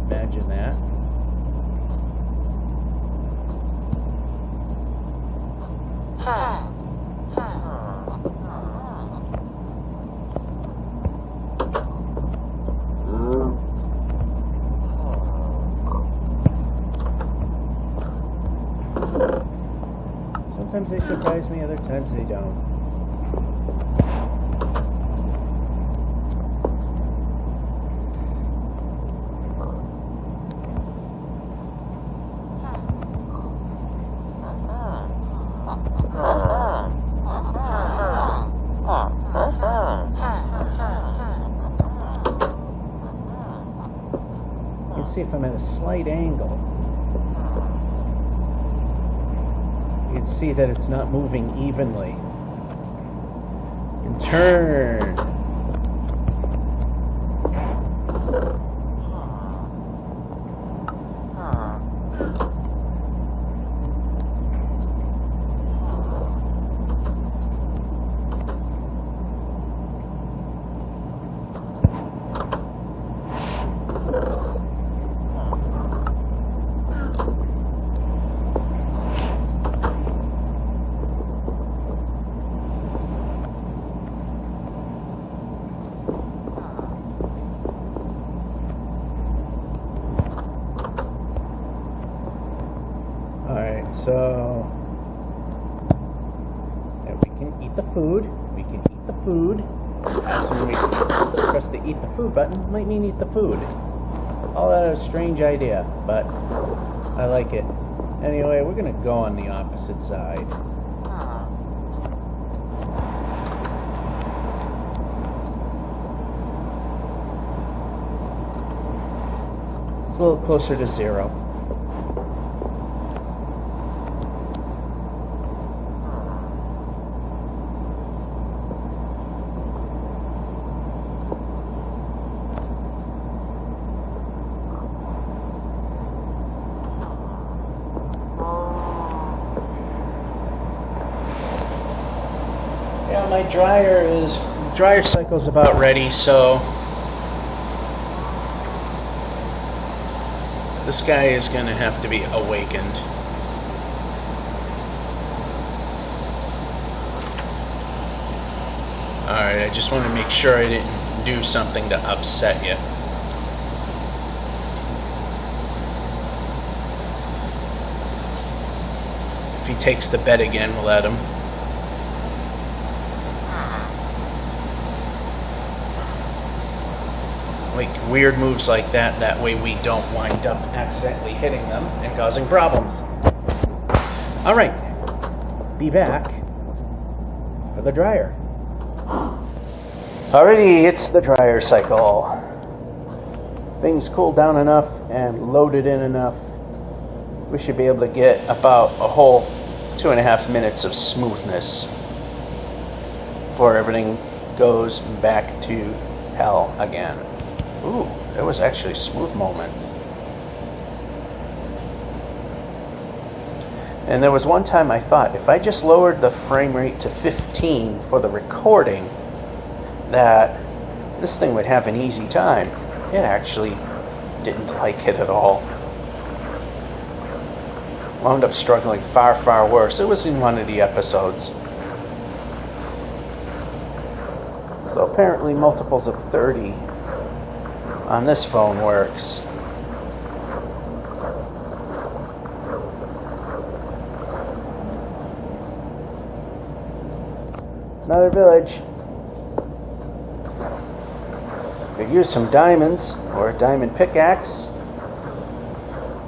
Imagine that. Sometimes they surprise me, other times they don't. You can see if I'm at a slight angle. You can see that it's not moving evenly. And turn. So, and we can eat the food. So when we press the eat the food button, might mean eat the food. All that is a strange idea, but I like it. Anyway, we're going to go on the opposite side. It's a little closer to 0. Yeah, my dryer cycle's about ready, so this guy is going to have to be awakened. Alright, I just want to make sure I didn't do something to upset you. If he takes the bed again, we'll let him. Like weird moves like that, that way we don't wind up accidentally hitting them and causing problems. Alright, be back for the dryer. Alrighty, it's the dryer cycle. Things cooled down enough and loaded in enough. We should be able to get about a whole 2.5 minutes of smoothness before everything goes back to hell again. Ooh, that was actually a smooth moment. And there was one time I thought if I just lowered the frame rate to 15 for the recording, that this thing would have an easy time. it actually didn't like it at all. Wound up struggling far, far worse. It was in one of the episodes. So apparently multiples of 30 on this phone works. Another village. Could use some diamonds or a diamond pickaxe.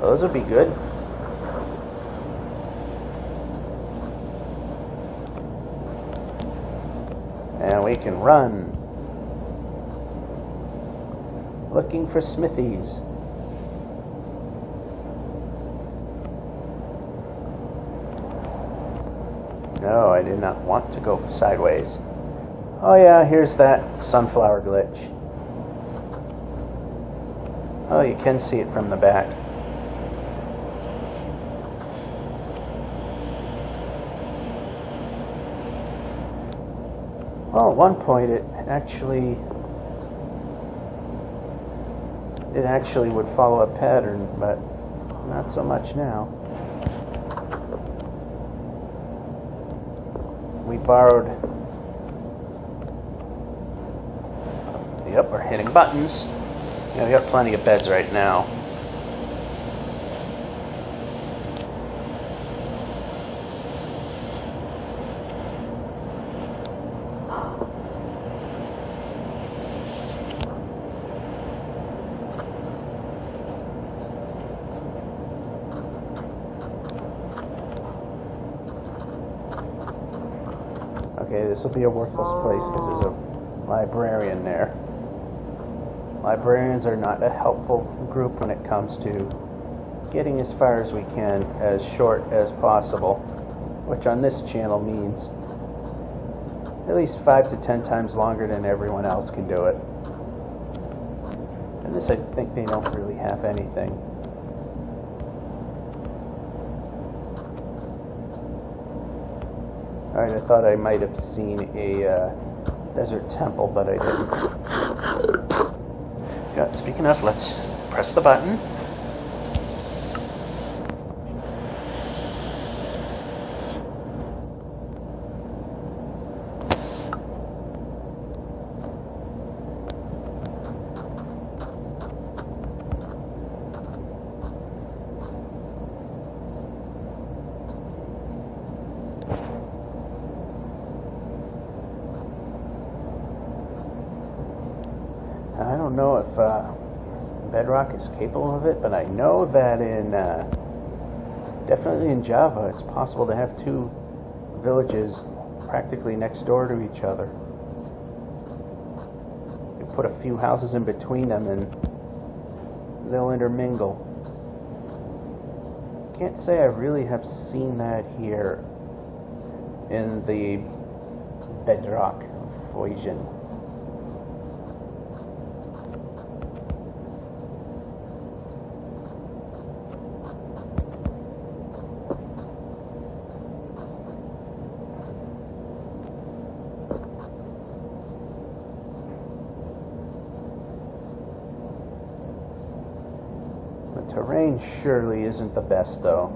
Those would be good. And we can run. Looking for smithies. No, I did not want to go sideways. Oh yeah, here's that sunflower glitch. Oh, you can see it from the back. Well, at one point it actually would follow a pattern, but not so much now. We borrowed. Yep, we're hitting buttons. Yeah, we got plenty of beds right now. Okay, this will be a worthless place because there's a librarian there. Librarians are not a helpful group when it comes to getting as far as we can as short as possible, which on this channel means at least 5 to 10 times longer than everyone else can do it. And this, I think they don't really have anything. Alright, I thought I might have seen a desert temple, but I didn't. Yeah, speaking of, let's press the button. I don't know if Bedrock is capable of it, but I know that in definitely in Java it's possible to have two villages practically next door to each other. You put a few houses in between them and they'll intermingle. Can't say I really have seen that here in the Bedrock version. Terrain surely isn't the best, though.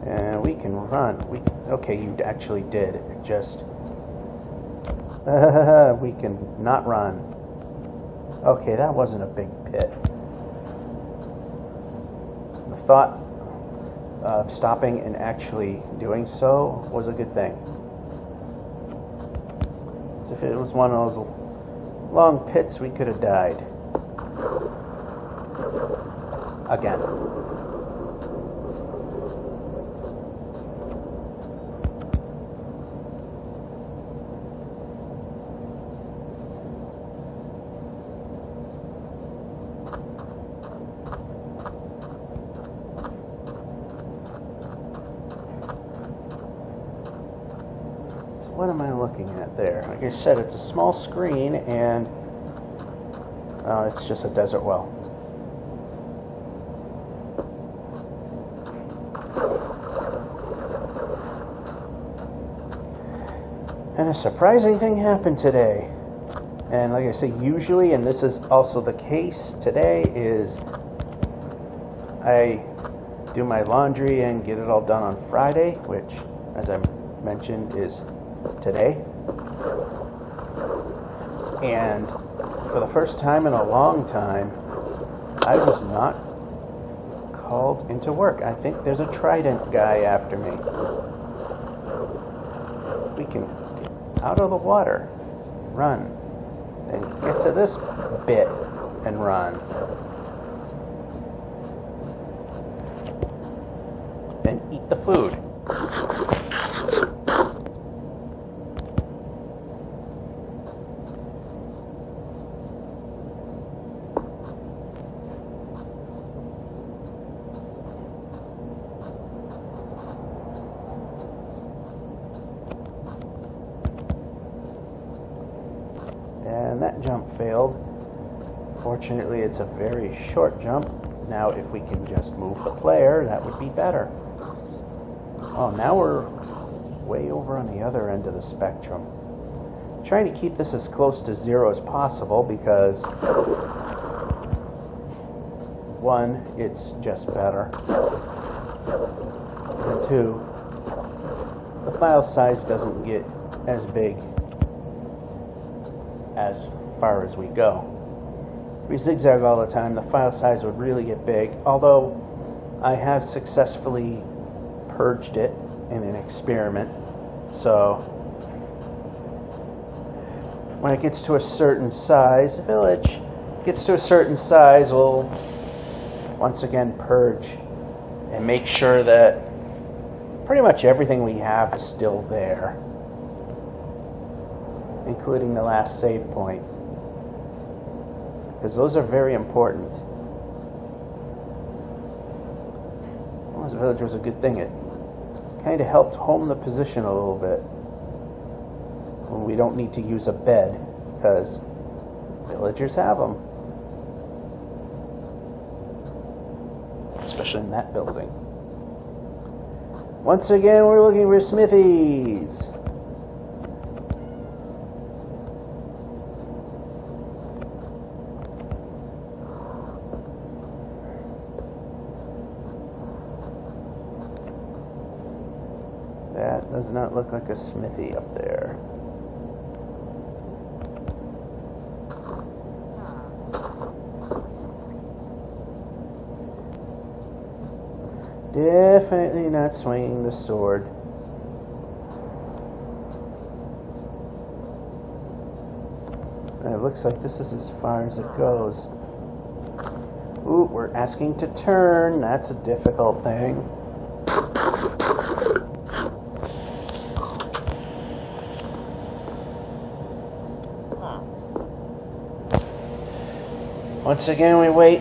And we can run. Okay, you actually did. Just we can not run. Okay, that wasn't a big pit. The thought of stopping and actually doing so was a good thing. As if it was one of those long pits, we could have died. Again. So what am I looking at there? Like I said, it's a small screen and it's just a desert well. And a surprising thing happened today. And like I say, usually, and this is also the case today, is I do my laundry and get it all done on Friday, which, as I mentioned, is today. And for the first time in a long time, I was not called into work. I think there's a Trident guy after me. We can get out of the water, run, then get to this bit and run. Then eat the food. And that jump failed. Fortunately, it's a very short jump. Now, if we can just move the player, that would be better. Oh, now we're way over on the other end of the spectrum. Trying to keep this as close to 0 as possible because, one, it's just better. And two, the file size doesn't get as big as far as we go. If we zigzag all the time, the file size would really get big, although I have successfully purged it in an experiment. So when it gets to a certain size, the village gets to a certain size, we'll once again purge and make sure that pretty much everything we have is still there, including the last save point, because those are very important. Well, this village was a good thing. It kind of helped home the position a little bit when we don't need to use a bed, because villagers have them, especially in that building. Once again, we're looking for smithies. That does not look like a smithy up there. Definitely not swinging the sword. And it looks like this is as far as it goes. Ooh, we're asking to turn. That's a difficult thing. Once again, we wait.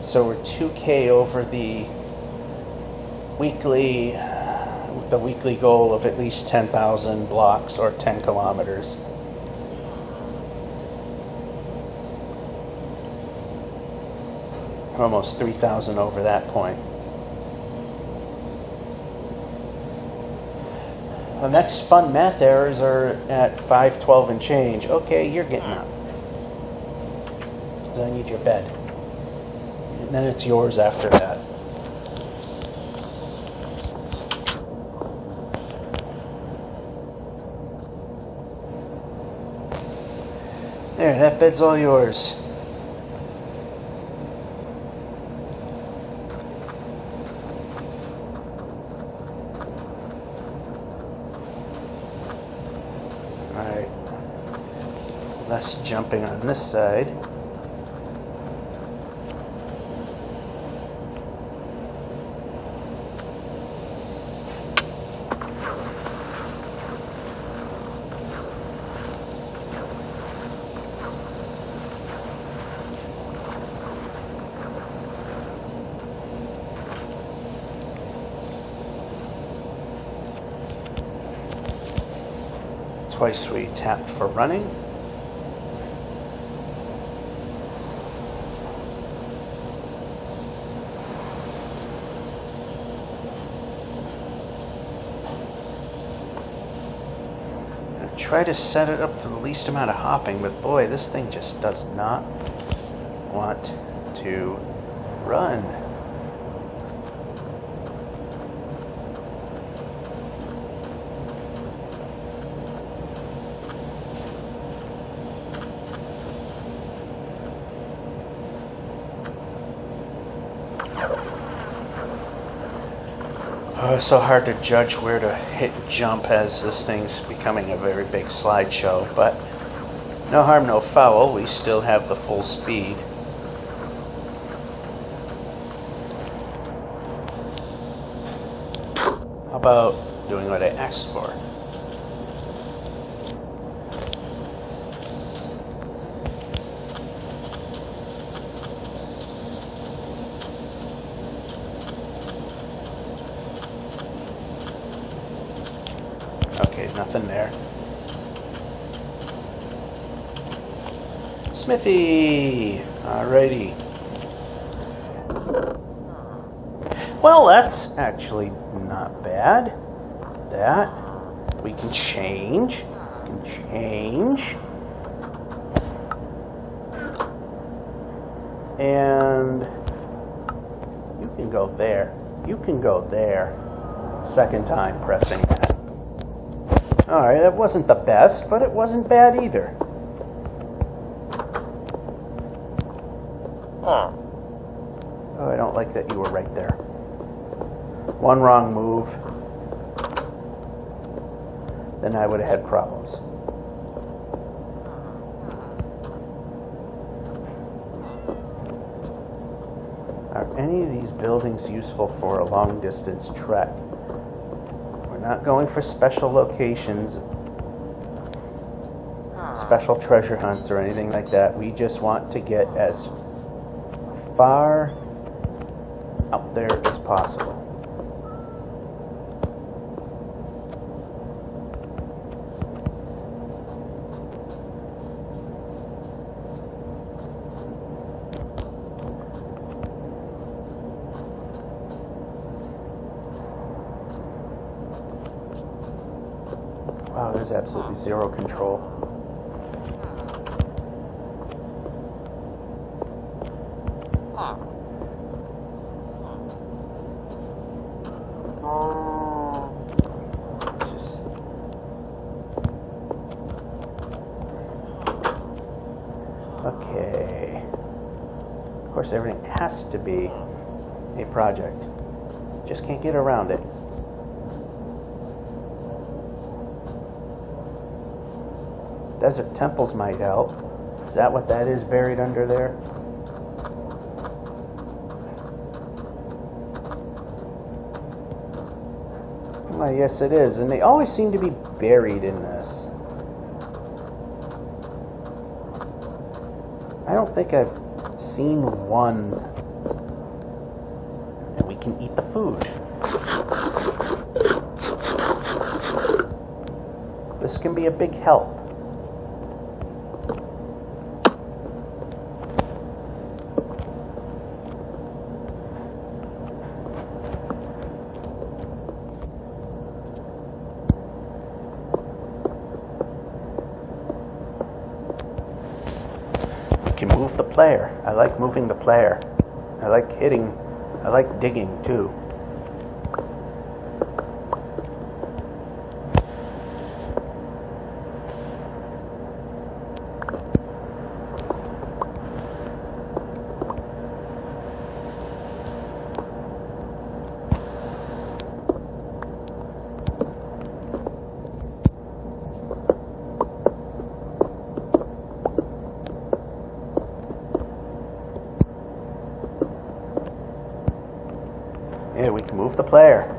So we're 2K over the weekly goal of at least 10,000 blocks or 10 kilometers. We're almost 3,000 over that point. The next fun math errors are at 512 and change. Okay, you're getting up. I need your bed. And then it's yours after that. There, that bed's all yours. Alright. Less jumping on this side. Twice we tapped for running. try to set it up for the least amount of hopping, but boy, this thing just does not want to run. Oh, it's so hard to judge where to hit jump as this thing's becoming a very big slideshow, but no harm, no foul. We still have the full speed. How about doing what I asked for? Okay, nothing there. Smithy! Alrighty. Well, that's actually not bad. That we can change. And you can go there. You can go there. Second time pressing that. Alright, that wasn't the best, but it wasn't bad either. Oh, I don't like that you were right there. One wrong move, then I would have had problems. Are any of these buildings useful for a long distance trek? We're not going for special locations, special treasure hunts or anything like that. We just want to get as far out there as possible. Wow, there's absolutely zero control. Okay. Of course, everything has to be a project. Just can't get around it. Desert temples might help. Is that what that is buried under there? Well, yes it is. And they always seem to be buried in this. I don't think I've seen one. And we can eat the food. This can be a big help. Can move the player. I like moving the player. I like hitting. I like digging too. Yeah, we can move the player.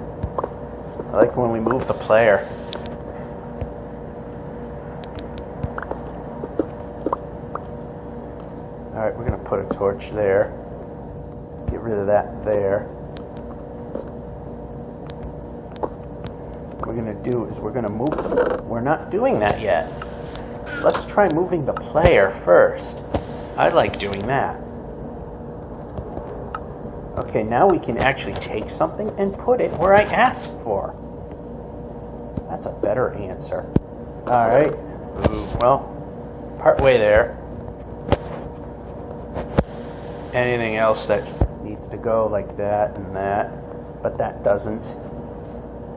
I like when we move the player. Alright, we're going to put a torch there. Get rid of that there. What we're going to do is we're going to move them. We're not doing that yet. Let's try moving the player first. I like doing that. Okay, now we can actually take something and put it where I asked for. That's a better answer. Alright. Well, part way there. Anything else that needs to go like that and that, but that doesn't,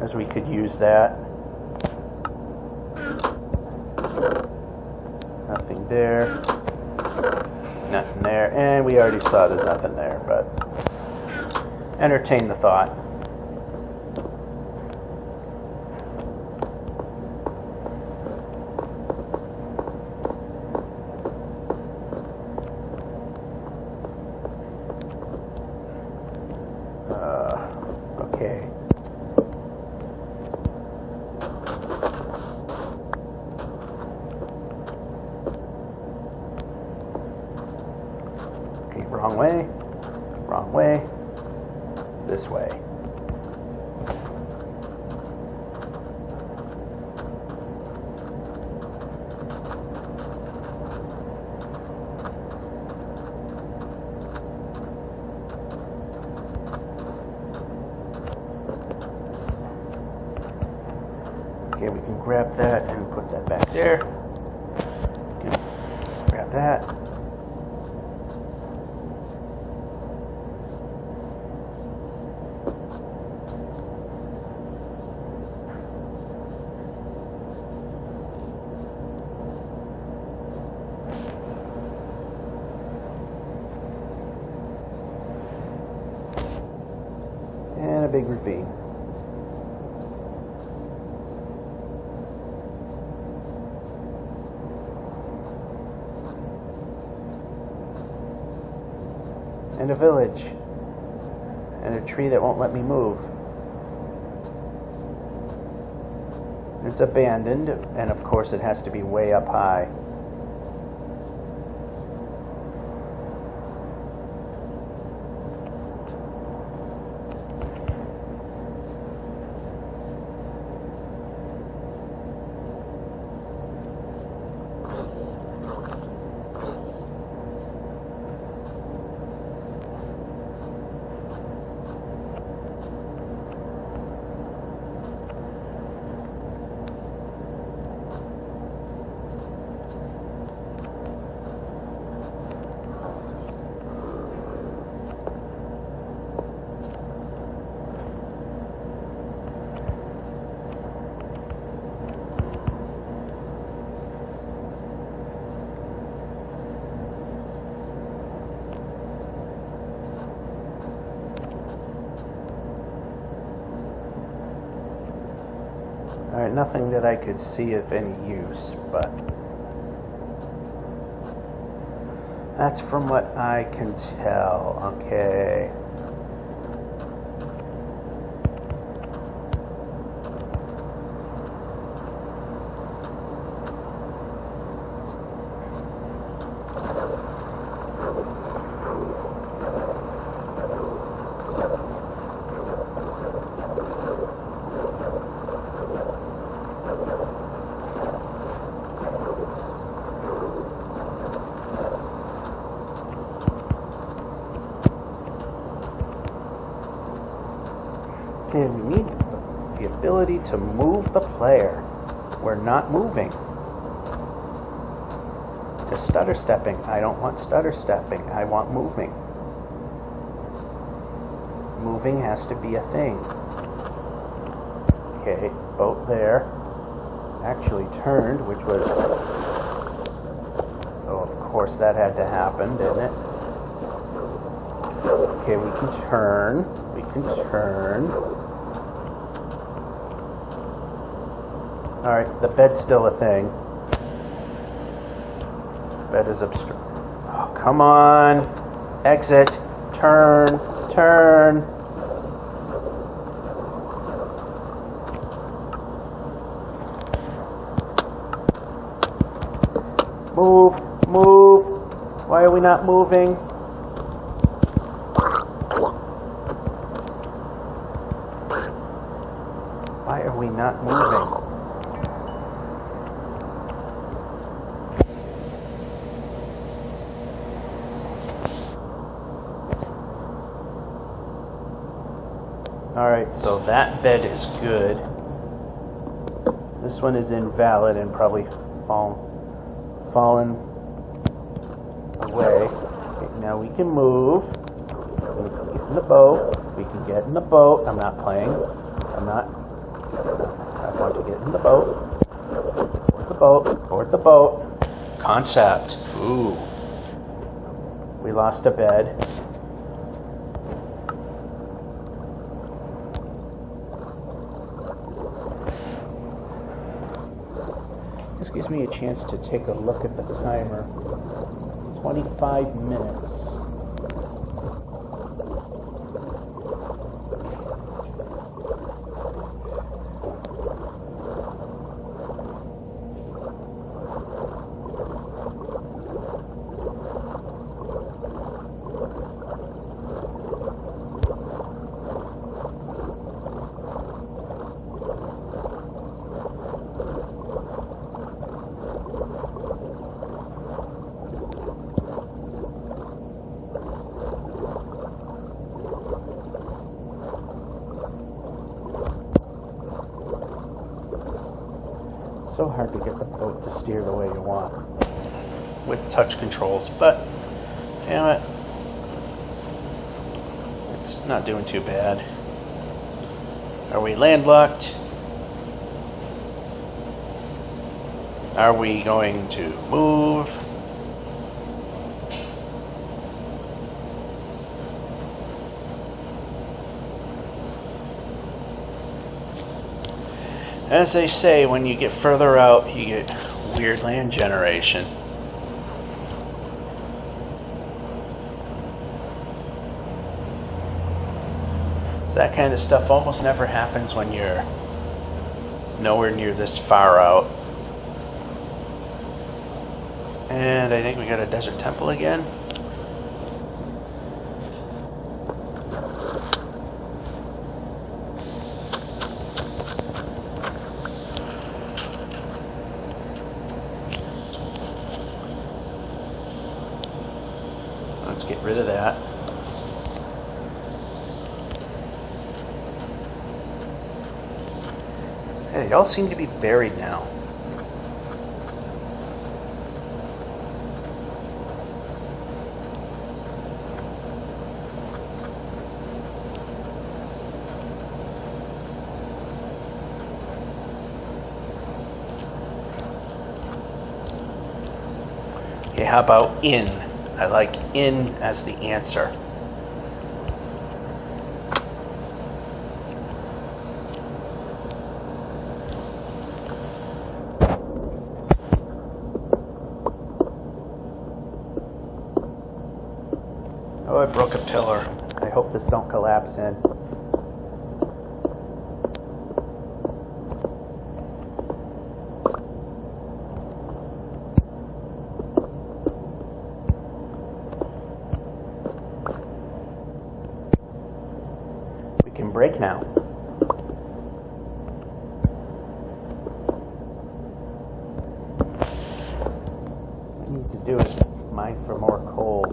as we could use that. Nothing there. Nothing there. And we already saw there's nothing there, but entertain the thought. Okay. Okay, wrong way. Wrong way. This way. Okay, we can grab that and put that back there. Okay, grab that. And a big ravine. And a village. And a tree that won't let me move. It's abandoned, and of course it has to be way up high. Alright, nothing that I could see of any use, but that's from what I can tell. Okay. And we need the ability to move the player. We're not moving. Just stutter stepping. I don't want stutter stepping. I want moving. Moving has to be a thing. Okay, boat there. Actually turned, which was... Oh, of course that had to happen, didn't it? Okay, we can turn. We can turn. Alright, the bed's still a thing. Bed is obstructed. Oh, come on. Exit. Turn. Turn. Move. Move. Why are we not moving? Why are we not moving? Alright, so that bed is good. This one is invalid and probably fallen away. Okay, now we can move. We can get in the boat. We can get in the boat. I'm not playing. I want to get in the boat. Board the boat. Board the boat. Concept. Ooh. We lost a bed. This gives me a chance to take a look at the timer. 25 minutes. So hard to get the boat to steer the way you want with touch controls, but damn it, it's not doing too bad. Are we landlocked? Are we going to move? As they say, when you get further out, you get weird land generation. That kind of stuff almost never happens when you're nowhere near this far out. And I think we got a desert temple again. Let's get rid of that. Hey, they all seem to be buried now. Okay, how about in? I like in as the answer. Oh, I broke a pillar. I hope this don't collapse in. Break now. What I need to do is mine for more coal.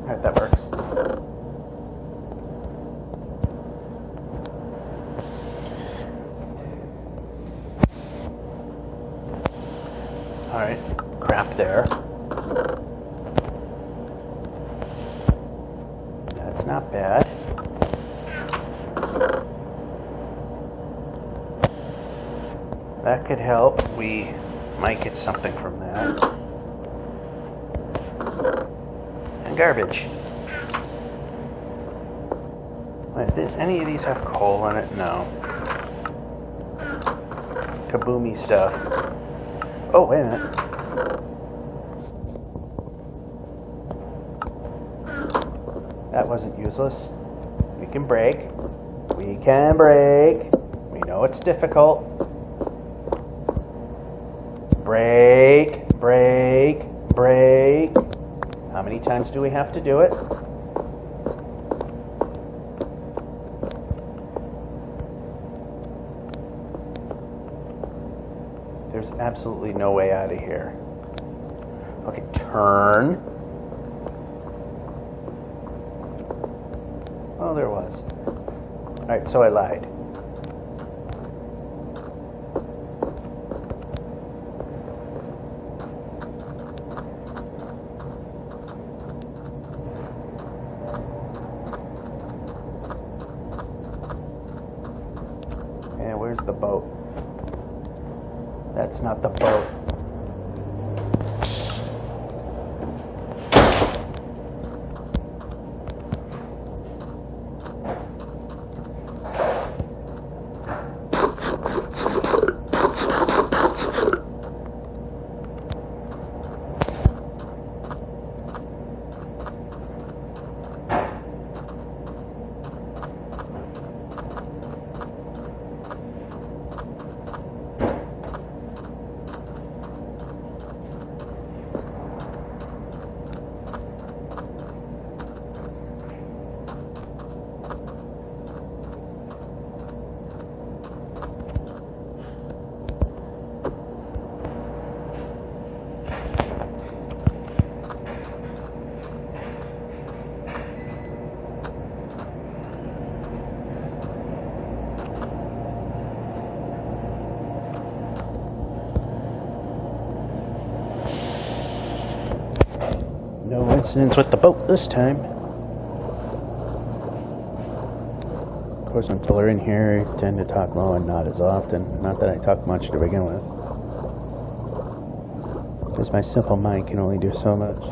Alright, that works. Alright, crap there. That's not bad. That could help. We might get something from that. Garbage. Wait, did any of these have coal in it? No. Kaboomy stuff. Oh, wait a minute. That wasn't useless. We can break. We can break. We know it's difficult. Break, break, break. How many times do we have to do it? There's absolutely no way out of here. Okay, turn. Oh, there was. Alright, so I lied. And where's the boat? That's not the boat. No incidents with the boat this time. Of course, until they're in here, I tend to talk low and not as often. Not that I talk much to begin with. Because my simple mind can only do so much.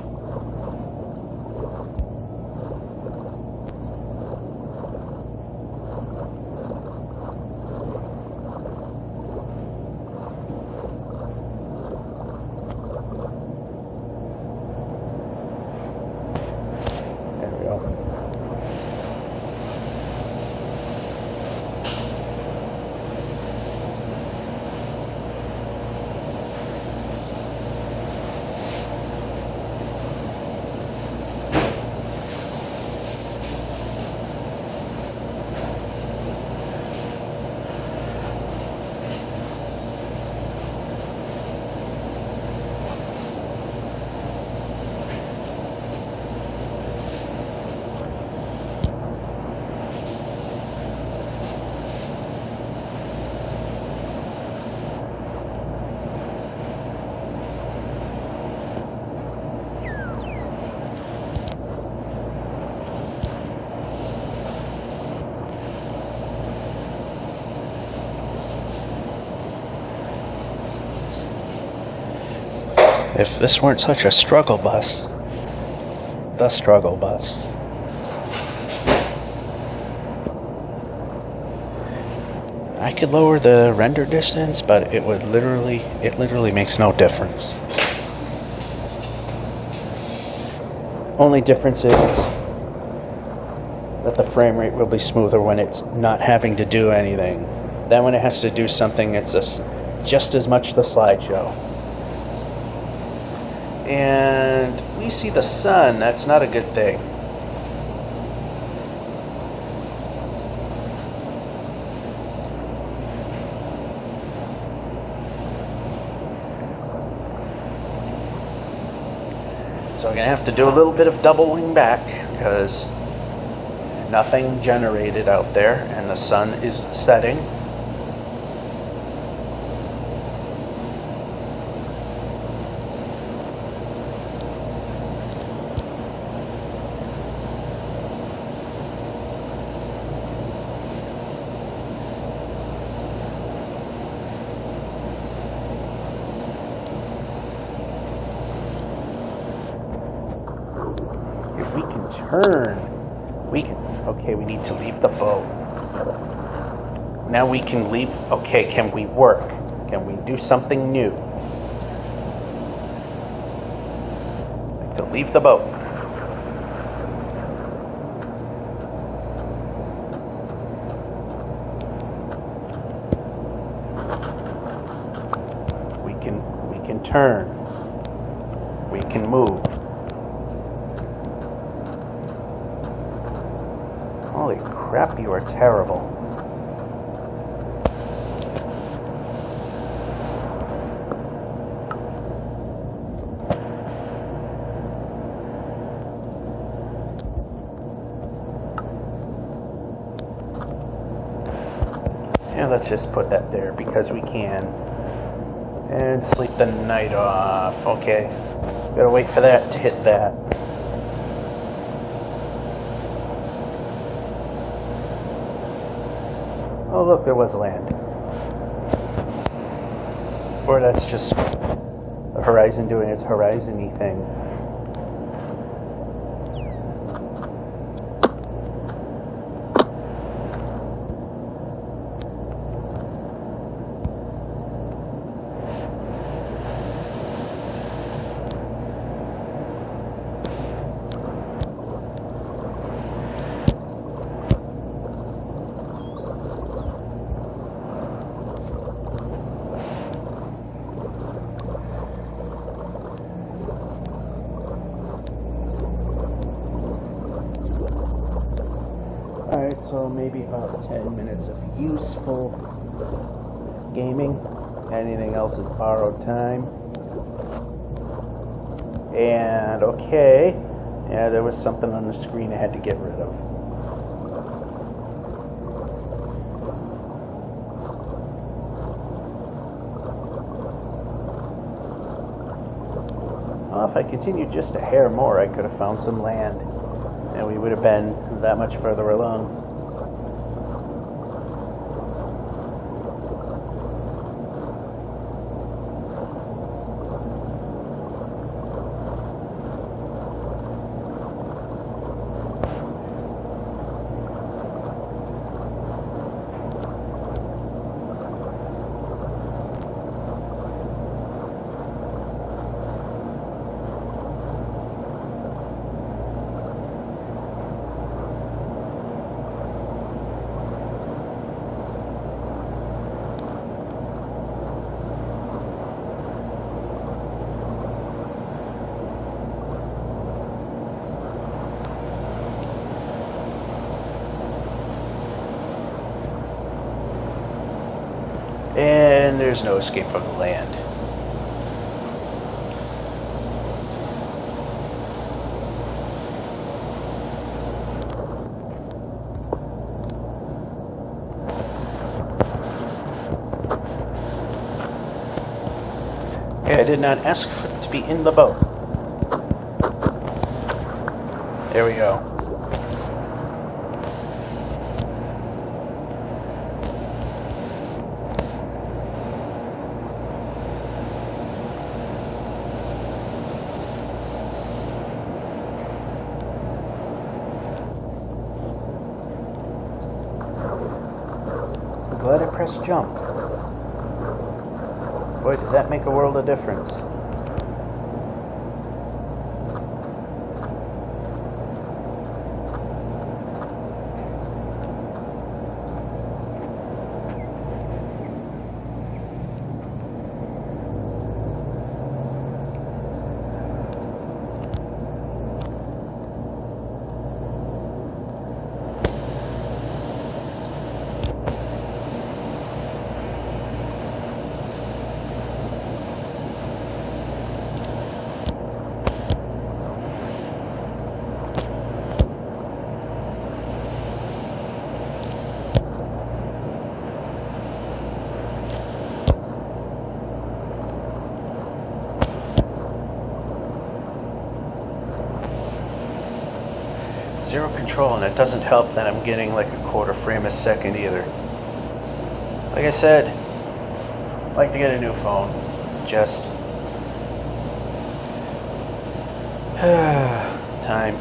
If this weren't such a struggle bus, the struggle bus. I could lower the render distance, but it literally makes no difference. Only difference is that the frame rate will be smoother when it's not having to do anything. Then when it has to do something, it's just as much the slideshow. And we see the sun. That's not a good thing. So I'm going to have to do a little bit of double wing back because nothing generated out there and the sun is setting. We can turn. Okay, we need to leave the boat. Now we can leave. Okay, can we work? Can we do something new? Like to leave the boat. We can turn. We can move. Holy crap, you are terrible. And let's just put that there because we can. And sleep the night off. Okay. Gotta wait for that to hit that. Oh, look, there was land. Or that's just the horizon doing its horizon-y thing. Alright, so maybe about 10 minutes of useful gaming. Anything else is borrowed time. And okay, yeah, there was something on the screen I had to get rid of. Well, if I continued just a hair more, I could have found some land. And we would have been that much further along. And there's no escape from the land. Okay, I did not ask for it to be in the boat. There we go. Glad I pressed jump. Boy, does that make a world of difference. Zero control, and it doesn't help that I'm getting like a quarter frame a second either. Like I said, I'd like to get a new phone. Just time.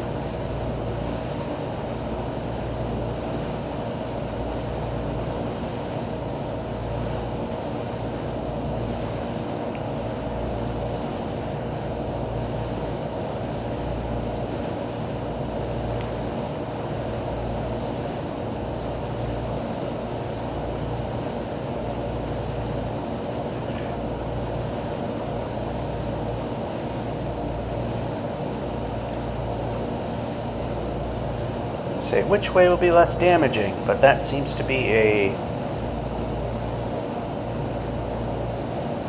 Say which way will be less damaging, but that seems to be a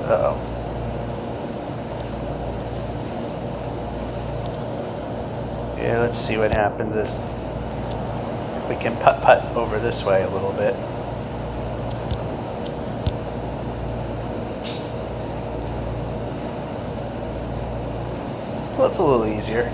uh-oh. Yeah, let's see what happens if we can putt over this way a little bit. So it's a little easier.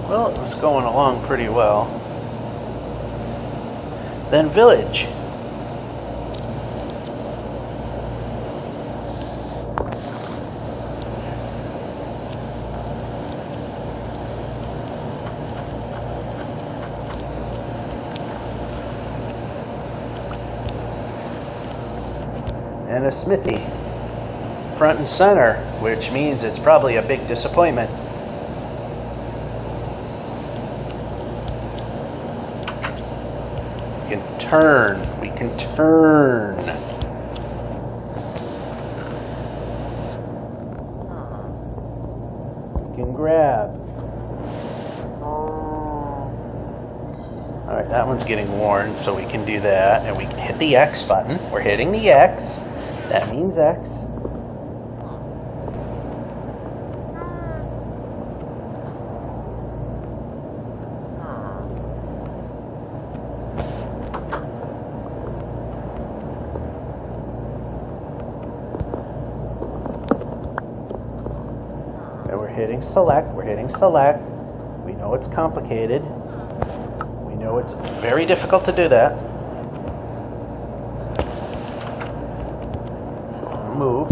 Well, it was going along pretty well. Then village. And a smithy. Front and center, which means it's probably a big disappointment. We can turn. We can grab. Alright, that one's getting worn, so we can do that. And we can hit the X button. We're hitting the X. That means X. We're hitting select. We know it's complicated. We know it's very difficult to do that. Move.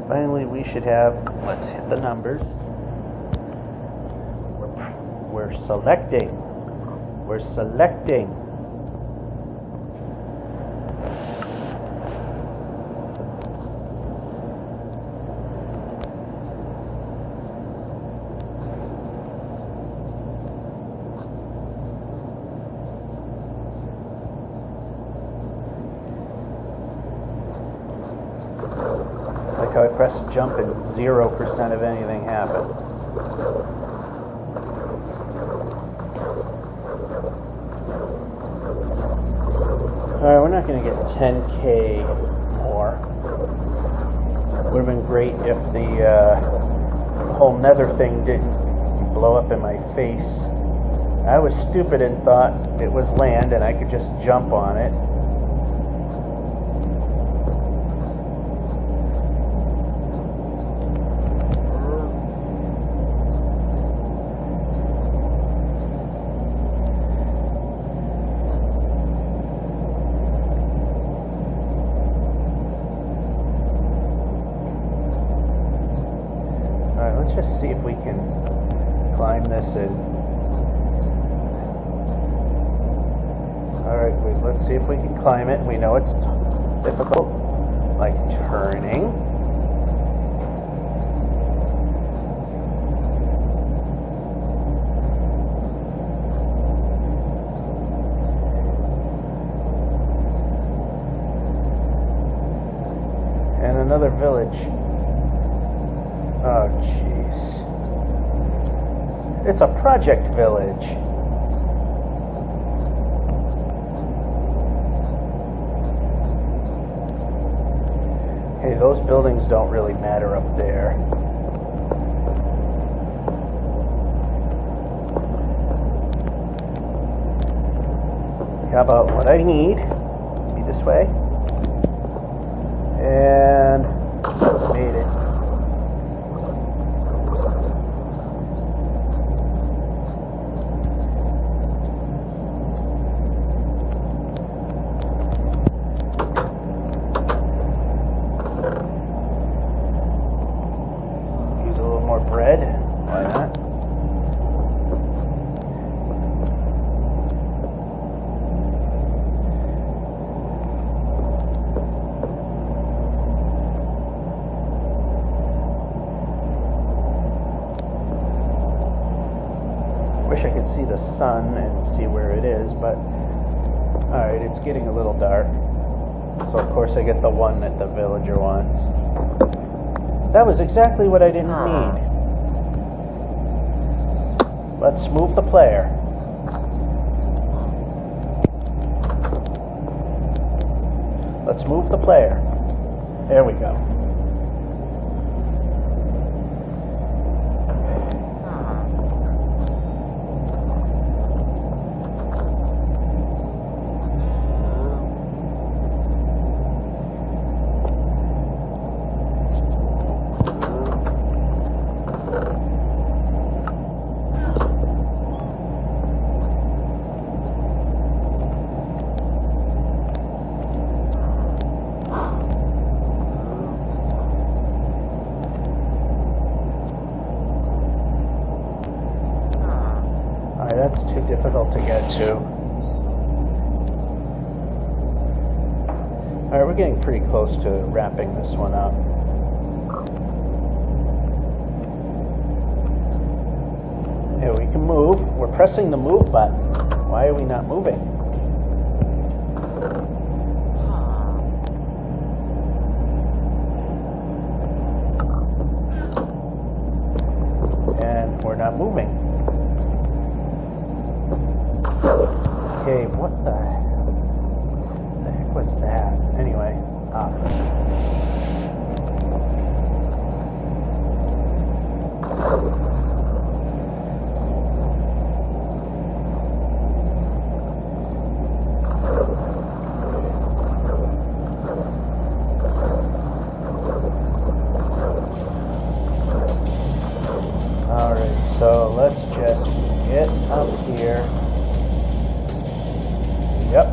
Finally, we should have, let's hit the numbers. We're selecting. We're selecting. How I press jump and 0% of anything happened. Alright, we're not going to get 10K more. Would have been great if the whole nether thing didn't blow up in my face. I was stupid and thought it was land and I could just jump on it. Let's just see if we can climb this and... Alright, let's see if we can climb it. We know it's difficult, like turning. And another village. Oh, jeez. It's a project village. Hey, those buildings don't really matter up there. How about what I need? Be this way. And made it. Wish I could see the sun and see where it is, but alright, it's getting a little dark. So of course I get the one that the villager wants. That was exactly what I didn't need. Let's move the player. Let's move the player. There we go. That's too difficult to get to. Alright, we're getting pretty close to wrapping this one up. Here, we can move. We're pressing the move button. Why are we not moving? And we're not moving. Okay, what the heck was that? Anyway, alright, so let's just get up here. Yep.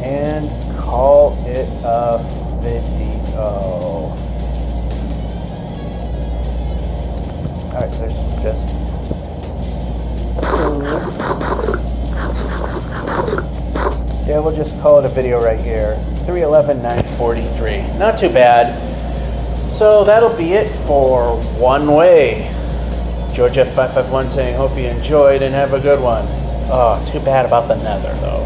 And call it a video. Alright, there's just yeah, we'll just call it a video right here. 311-943. Not too bad. So that'll be it for One Way. George F551 saying, hope you enjoyed and have a good one. Oh, too bad about the nether, though.